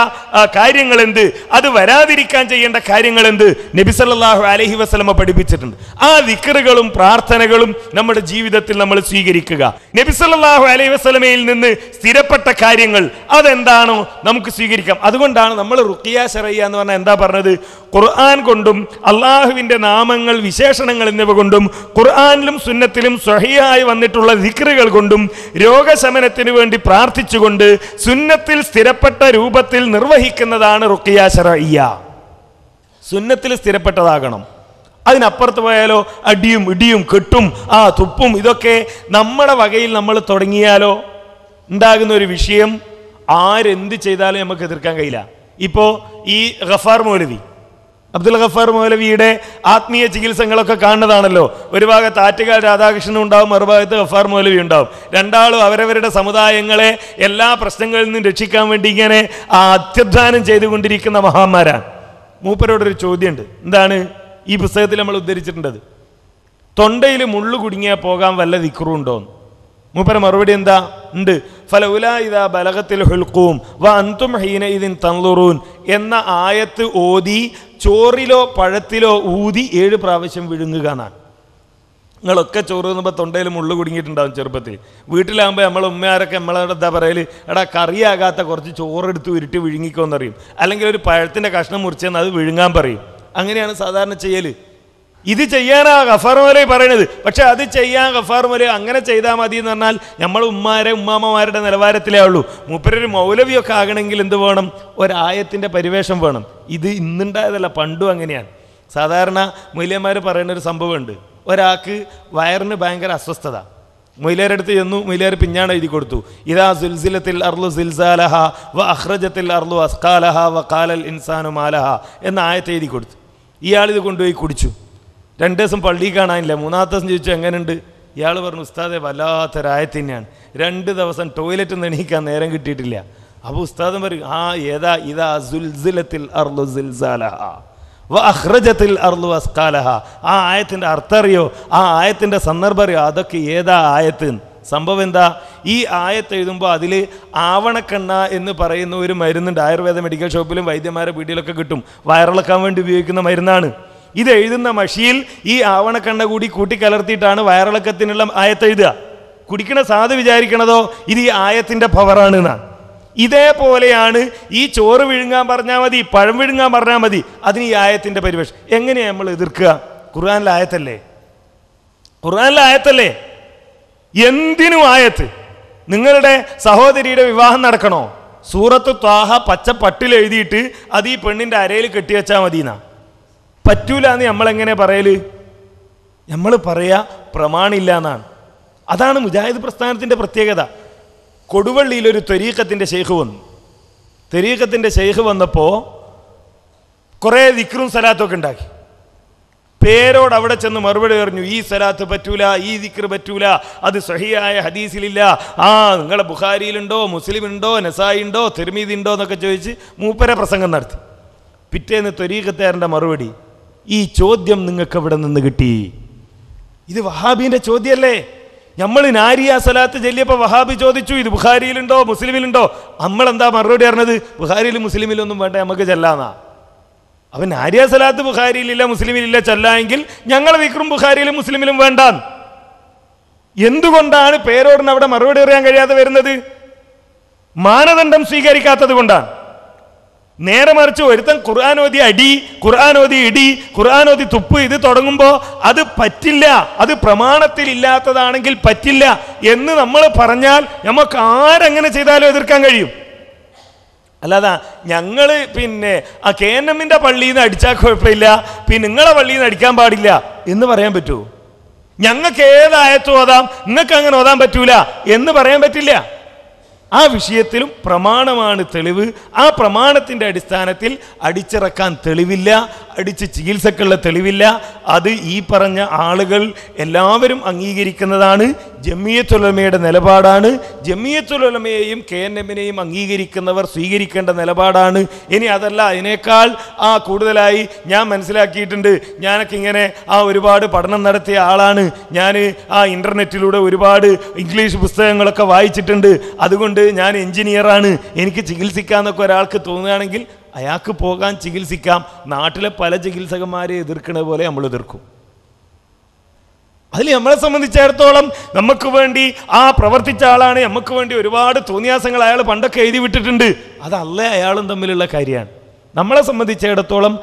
കാര്യങ്ങൾ എന്ത്, അത് വരാതിരിക്കാൻ ചെയ്യേണ്ട കാര്യങ്ങൾ എന്ത്, നബി സല്ലല്ലാഹു അലൈഹി വസല്ലമ പഠിപ്പിച്ചിട്ടുണ്ട്. ആ ദിക്റുകളും പ്രാർത്ഥനകളും നമ്മുടെ ജീവിതത്തിൽ നമ്മൾ സ്വീകരിക്കുക. നബി സല്ലല്ലാഹു അലൈഹി വസല്ലമയിൽ നിന്ന് സ്ഥിരപ്പെട്ട കാര്യങ്ങൾ അതെന്താണോ നമുക്ക് സ്വീകരിക്കാം. അതുകൊണ്ടാണ് നമ്മൾ റുഖിയ ശറയ്യ എന്ന് പറഞ്ഞാൽ എന്താ പറഞ്ഞത്? ഖുർആൻ കൊണ്ടും അള്ളാഹുവിൻ്റെ നാമങ്ങൾ, വിശേഷണങ്ങൾ എന്നിവ കൊണ്ടും ഖുർആനിലും സുന്നത്തിലും സ്വഹീഹായി വന്നിട്ടുള്ള ദിക്റുകൾ കൊണ്ടും രോഗശമനത്തിന് വേണ്ടി പ്രാർത്ഥിച്ചു കൊണ്ട് സുന്നത്തിൽ സ്ഥിരപ്പെട്ട രൂപത്തിൽ നിർവഹിക്കുന്നതാണ് റുഖിയ ശറഇയ്യ. സുന്നത്തിൽ സ്ഥിരപ്പെട്ടതാകണം. അതിനപ്പുറത്ത് പോയാലോ അടിയും ഇടിയും കെട്ടും തുപ്പും ഇതൊക്കെ നമ്മുടെ വകയിൽ നമ്മൾ തുടങ്ങിയാലോ ഉണ്ടാകുന്ന ഒരു വിഷയം ആരെന്ത് ചെയ്താലും നമുക്ക് എതിർക്കാൻ കഴിയില്ല. ഇപ്പോൾ ഈ ഗഫാർ മൗലവി, അബ്ദുൽ ഗഫാർ മൗലവിയുടെ ആത്മീയ ചികിത്സകളൊക്കെ കാണുന്നതാണല്ലോ. ഒരു ഭാഗത്ത് ആറ്റുകാൽ രാധാകൃഷ്ണൻ ഉണ്ടാവും, മറുഭാഗത്ത് ഗഫാർ മൗലവി ഉണ്ടാവും. രണ്ടാളും അവരവരുടെ സമുദായങ്ങളെ എല്ലാ പ്രശ്നങ്ങളിൽ നിന്നും രക്ഷിക്കാൻ വേണ്ടി ഇങ്ങനെ അത്യുദ്ധാനം ചെയ്തുകൊണ്ടിരിക്കുന്ന മഹാന്മാരാണ്. മൂപ്പരോടൊരു ചോദ്യമുണ്ട്. എന്താണ് ഈ പുസ്തകത്തിൽ നമ്മൾ ഉദ്ധരിച്ചിട്ടുണ്ടത്? തൊണ്ടയിൽ മുള്ളു കുടുങ്ങിയാൽ പോകാൻ വല്ല ദിക്റും ഉണ്ടോന്ന്. മൂപ്പര മറുപടി എന്താ? ഉണ്ട്. ഫലൗലാ ഇദാ ബലഗത്തിൽ ഹുൽഖൂം വ അൻതും ഹീനഇദിൻ തൻളുറൂൻ എന്ന ആയത്ത് ഓതി ചോറിലോ പഴത്തിലോ ഊതി 7 പ്രാവശ്യം വിഴുങ്ങുക എന്നാണ്. നിങ്ങളൊക്കെ ചോറ് തിന്നുമ്പോൾ തൊണ്ടയിൽ മുള്ളു കുടുങ്ങിയിട്ടുണ്ടാവും ചെറുപ്പത്തിൽ. വീട്ടിലാകുമ്പോൾ നമ്മളെ ഉമ്മയാരൊക്കെ നമ്മളോട് എന്താ പറയൽ, എടാ കറിയാകാത്ത കുറച്ച് ചോറെടുത്ത് ഉരുട്ടി വിഴുങ്ങിക്കോന്നറിയും. അല്ലെങ്കിൽ ഒരു പഴത്തിൻ്റെ കഷ്ണം മുറിച്ചെന്ന് അത് വിഴുങ്ങാൻ പറയും. അങ്ങനെയാണ് സാധാരണ ചെയ്യൽ. ഇത് ചെയ്യാനാ ഗഫാർ മൗലവി പറയണത്. പക്ഷെ അത് ചെയ്യാൻ ഗഫാർ മൗലവി അങ്ങനെ ചെയ്താൽ മതി എന്ന് പറഞ്ഞാൽ നമ്മൾ ഉമ്മാമ്മമാരുടെ നിലവാരത്തിലേ ഉള്ളൂ. മൂപ്പരൊരു മൗലവിയൊക്കെ ആകണമെങ്കിൽ എന്ത് വേണം? ഒരായത്തിൻ്റെ പരിവേഷം വേണം. ഇത് ഇന്നുണ്ടായതല്ല, പണ്ടും അങ്ങനെയാണ്. സാധാരണ മൊയ്ലിയന്മാർ പറയുന്നൊരു സംഭവമുണ്ട്. ഒരാൾക്ക് വയറിന് ഭയങ്കര അസ്വസ്ഥത. മൊയ്ലിയാരടുത്ത് ചെന്നു. മൊയ്ലിയാർ പിഞ്ഞാണ് എഴുതി കൊടുത്തു. ഇദാ സുൽസിലത്തിൽ അർളു സിൽസാലഹ വ അഖ്റജത്തിൽ അർളു അസ്കാലഹ വ ഖാലൽ ഇൻസാനു മാലഹ എന്ന ആയത്ത് എഴുതി കൊടുത്തു. ഇയാളിത് കൊണ്ടുപോയി കുടിച്ചു. 2 ദിവസം പള്ളിയിൽ കാണാനില്ല. 3-ാമത്തെ ദിവസം ചോദിച്ചു എങ്ങനെയുണ്ട്? ഇയാൾ പറഞ്ഞു, ഉസ്താദെ വല്ലാത്തൊരായത്ത് തന്നെയാണ്. 2 ദിവസം ടോയ്ലറ്റ് എണീക്കാൻ നേരം കിട്ടിയിട്ടില്ല. അപ്പോൾ ഉസ്താദൻ പറയും, ഏതാ? ഇദാ സുൽസിലത്തിൽ അർളു സിൽസാലഹ വ അഖ്റജത്തിൽ അർളു അസ്കാലഹ. ആ ആയത്തിൻ്റെ അർത്ഥം അറിയോ? ആ ആയത്തിൻ്റെ സന്ദർഭം അറിയോ? അതൊക്കെ ഏതാ ആയത്ത്? സംഭവം എന്താ? ഈ ആയത്ത് എഴുതുമ്പോൾ അതിൽ ആവണക്കെണ്ണ എന്ന് പറയുന്ന ഒരു മരുന്നുണ്ട്. ആയുർവേദ മെഡിക്കൽ ഷോപ്പിലും വൈദ്യന്മാരുടെ വീട്ടിലൊക്കെ കിട്ടും. വയറിളക്കാൻ വേണ്ടി ഉപയോഗിക്കുന്ന മരുന്നാണ്. ഇത് എഴുതുന്ന മഷിയിൽ ഈ ആവണക്കെണ്ണ കൂടി കൂട്ടിക്കലർത്തിയിട്ടാണ് വയറിളക്കത്തിനുള്ള ആയത്ത് എഴുതുക. കുടിക്കണ സാധു വിചാരിക്കണതോ ഇത് ഈ ആയത്തിൻ്റെ പവറാണ് എന്നാണ്. ഇതേപോലെയാണ് ഈ ചോറ് വിഴുങ്ങാൻ പറഞ്ഞാൽ മതി, പഴം വിഴുങ്ങാൻ പറഞ്ഞാൽ മതി, അതിന് ഈ ആയത്തിൻ്റെ പരിവേഷം. എങ്ങനെയാണ് നമ്മൾ എതിർക്കുക? ഖുർആനിലെ ആയത്തല്ലേ, ഖുർആനിലെ ആയത്തല്ലേ. എന്തിനും ആയത്ത്. നിങ്ങളുടെ സഹോദരിയുടെ വിവാഹം നടക്കണോ? സൂറത്ത് ത്വാഹ പച്ച പട്ടിൽ എഴുതിയിട്ട് അത് ഈ പെണ്ണിൻ്റെ അരയിൽ കെട്ടിവെച്ചാൽ മതിയെന്നാ. പറ്റൂല എന്ന് നമ്മളെങ്ങനെ പറയല്? നമ്മൾ പറയാ പ്രമാണില്ല എന്നാണ്. അതാണ് മുജാഹിദ് പ്രസ്ഥാനത്തിൻ്റെ പ്രത്യേകത. കൊടുവള്ളിയിലൊരു ത്വരീഖത്തിൻ്റെ ശൈഖ് വന്നു. ത്വരീഖത്തിൻ്റെ ശൈഖ് വന്നപ്പോൾ കുറേ ദിക്റും സലാത്തൊക്കെ ഉണ്ടാക്കി. പേരോട് അവിടെ ചെന്ന് മറുപടി പറഞ്ഞു, ഈ സലാത്ത് പറ്റൂല, ഈ ദിക്ർ പറ്റൂല, അത് സഹിയായ ഹദീസിലില്ല. നിങ്ങളെ ബുഖാരിയിലുണ്ടോ, മുസ്ലിമുണ്ടോ, നസായി ഉണ്ടോ, തിർമീദി ഉണ്ടോ എന്നൊക്കെ ചോദിച്ച് മൂപ്പരെ പ്രസംഗം നടത്തി. പിറ്റേന്ന് ത്വരീഖത്തുകാരൻ്റെ മറുപടി, ഈ ചോദ്യം നിങ്ങൾക്ക് എവിടെ നിന്ന് കിട്ടി? ഇത് വഹാബിൻ്റെ ചോദ്യമല്ലേ? നമ്മൾ നാരിയ സലാത്ത് ചൊല്ലിയപ്പോൾ വഹാബി ചോദിച്ചു, ഇത് ബുഖാരിയിലുണ്ടോ, മുസ്ലിമിലുണ്ടോ? നമ്മളെന്താ മറുപടി പറഞ്ഞത്? ബുഖാരിയിലും മുസ്ലിമിലൊന്നും വേണ്ട, നമുക്ക് ചെല്ലാന്നാ. അവൻ നാരിയ സലാത്ത് ബുഖാരിയിലില്ല, മുസ്ലിമിലില്ല, ചെല്ലാമെങ്കിൽ ഞങ്ങൾ ദിക്റും ബുഖാരിയിലും മുസ്ലിമിലും വേണ്ടാൻ. എന്തുകൊണ്ടാണ് പേരോടിന് അവിടെ മറുപടി പറയാൻ കഴിയാതെ വരുന്നത്? മാനദണ്ഡം സ്വീകരിക്കാത്തത് കൊണ്ടാണ്. നേരെ മറിച്ച് ഒരുത്തൻ ഖുർആനോദി അടി, ഖുർആനോദി ഇടി, ഖുർആനോദി തുപ്പ്, ഇത് തുടങ്ങുമ്പോൾ അത് പറ്റില്ല, അത് പ്രമാണത്തിൽ ഇല്ലാത്തതാണെങ്കിൽ പറ്റില്ല എന്ന് നമ്മൾ പറഞ്ഞാൽ നമുക്ക് ആരെങ്ങനെ ചെയ്താലും എതിർക്കാൻ കഴിയും. അല്ലാതെ ഞങ്ങൾ ആ KNM-ന്റെ പള്ളിയിൽ നിന്ന് അടിച്ചാൽ കുഴപ്പമില്ല, പിന്നെ നിങ്ങളെ പള്ളിയിൽ നിന്ന് അടിക്കാൻ പാടില്ല എന്ന് പറയാൻ പറ്റുമോ? ഞങ്ങൾക്ക് ഏതായത്തും ഓതാം, നിങ്ങൾക്ക് അങ്ങനെ ഓതാൻ പറ്റൂല എന്ന് പറയാൻ പറ്റില്ല. ആ വിഷയത്തിലും പ്രമാണമാണ് തെളിവ്. ആ പ്രമാണത്തിൻ്റെ അടിസ്ഥാനത്തിൽ അടിച്ചിറക്കാൻ തെളിവില്ല, അടിച്ച് ചികിത്സക്കുള്ള തെളിവില്ല. അത് ഈ പറഞ്ഞ ആളുകൾ എല്ലാവരും അംഗീകരിക്കുന്നതാണ്. ജമിയത്തുൽ ഉലമയുടെ നിലപാടാണ്. ജമിയത്തുൽ ഉലമയെയും KNM-നെയും അംഗീകരിക്കുന്നവർ സ്വീകരിക്കേണ്ട നിലപാടാണ്. ഇനി അതല്ല, അതിനേക്കാൾ കൂടുതലായി ഞാൻ മനസ്സിലാക്കിയിട്ടുണ്ട്. ഞാനൊക്കെ ഇങ്ങനെ ഒരുപാട് പഠനം നടത്തിയ ആളാണ്. ഞാൻ ഇൻ്റർനെറ്റിലൂടെ ഒരുപാട് ഇംഗ്ലീഷ് പുസ്തകങ്ങളൊക്കെ വായിച്ചിട്ടുണ്ട്. അതുകൊണ്ട് ഞാൻ എഞ്ചിനീയറാണ്, എനിക്ക് ചികിത്സിക്കാമെന്നൊക്കെ ഒരാൾക്ക് തോന്നുകയാണെങ്കിൽ അയാൾക്ക് പോകാൻ ചികിത്സിക്കാം. നാട്ടിലെ പല ചികിത്സകന്മാരെ എതിർക്കണ പോലെ നമ്മൾ എതിർക്കും. അതിൽ നമ്മളെ സംബന്ധിച്ചിടത്തോളം നമുക്ക് വേണ്ടി പ്രവർത്തിച്ച ആളാണ്. നമുക്ക് വേണ്ടി ഒരുപാട് തോന്നിയാസങ്ങൾ അയാൾ പണ്ടൊക്കെ എഴുതി വിട്ടിട്ടുണ്ട്. അതല്ലേ അയാളും തമ്മിലുള്ള കാര്യമാണ്. നമ്മളെ സംബന്ധിച്ചിടത്തോളം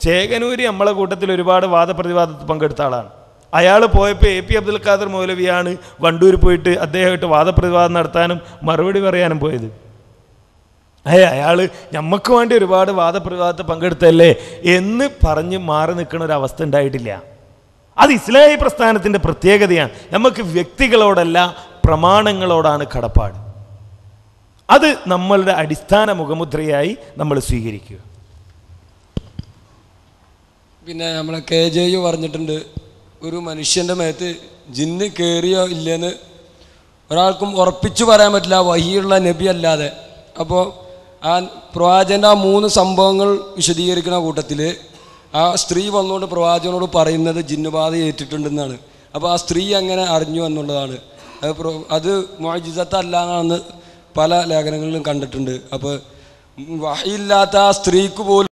ചേകനൂര് നമ്മളെ കൂട്ടത്തിൽ ഒരുപാട് വാദപ്രതിവാദത്തിൽ പങ്കെടുത്ത ആളാണ്. അയാൾ പോയപ്പോൾ AP അബ്ദുൽ ഖാദർ മൗലവിയാണ് വണ്ടൂർ പോയിട്ട് അദ്ദേഹമായിട്ട് വാദപ്രതിവാദം നടത്താനും മറുപടി പറയാനും പോയത്. അയാൾ ഞമ്മക്ക് വേണ്ടി ഒരുപാട് വാദപ്രതിവാദത്തെ പങ്കെടുത്തല്ലേ എന്ന് പറഞ്ഞ് മാറി നിൽക്കുന്ന ഒരു അവസ്ഥ ഉണ്ടായിട്ടില്ല. അത് ഇസ്ലാഹി പ്രസ്ഥാനത്തിൻ്റെ പ്രത്യേകതയാണ്. നമുക്ക് വ്യക്തികളോടല്ല പ്രമാണങ്ങളോടാണ് കടപ്പാട്. അത് നമ്മളുടെ അടിസ്ഥാന മുഖമുദ്രയായി നമ്മൾ സ്വീകരിക്കുക. പിന്നെ നമ്മളെ KJ പറഞ്ഞിട്ടുണ്ട്, ഒരു മനുഷ്യൻ്റെ മേത്ത് ജിന്ന് കയറിയോ ഇല്ലെന്ന് ഒരാൾക്കും ഉറപ്പിച്ചു പറയാൻ പറ്റില്ല, വഹിയുള്ള നബി അല്ലാതെ. അപ്പോൾ ആ പ്രവാചകൻ്റെ ആ 3 സംഭവങ്ങൾ വിശദീകരിക്കുന്ന കൂട്ടത്തിൽ ആ സ്ത്രീ വന്നുകൊണ്ട് പ്രവാചകനോട് പറയുന്നത് ജിന്നുബാധ ഏറ്റിട്ടുണ്ടെന്നാണ്. അപ്പോൾ ആ സ്ത്രീ അങ്ങനെ അറിഞ്ഞു എന്നുള്ളതാണ്. അത് മുഅ്ജിസത്തല്ലാന്നാണ് പല ലേഖനങ്ങളിലും കണ്ടിട്ടുണ്ട്. അപ്പോൾ വഹിയില്ലാത്ത ആ സ്ത്രീക്ക് പോലും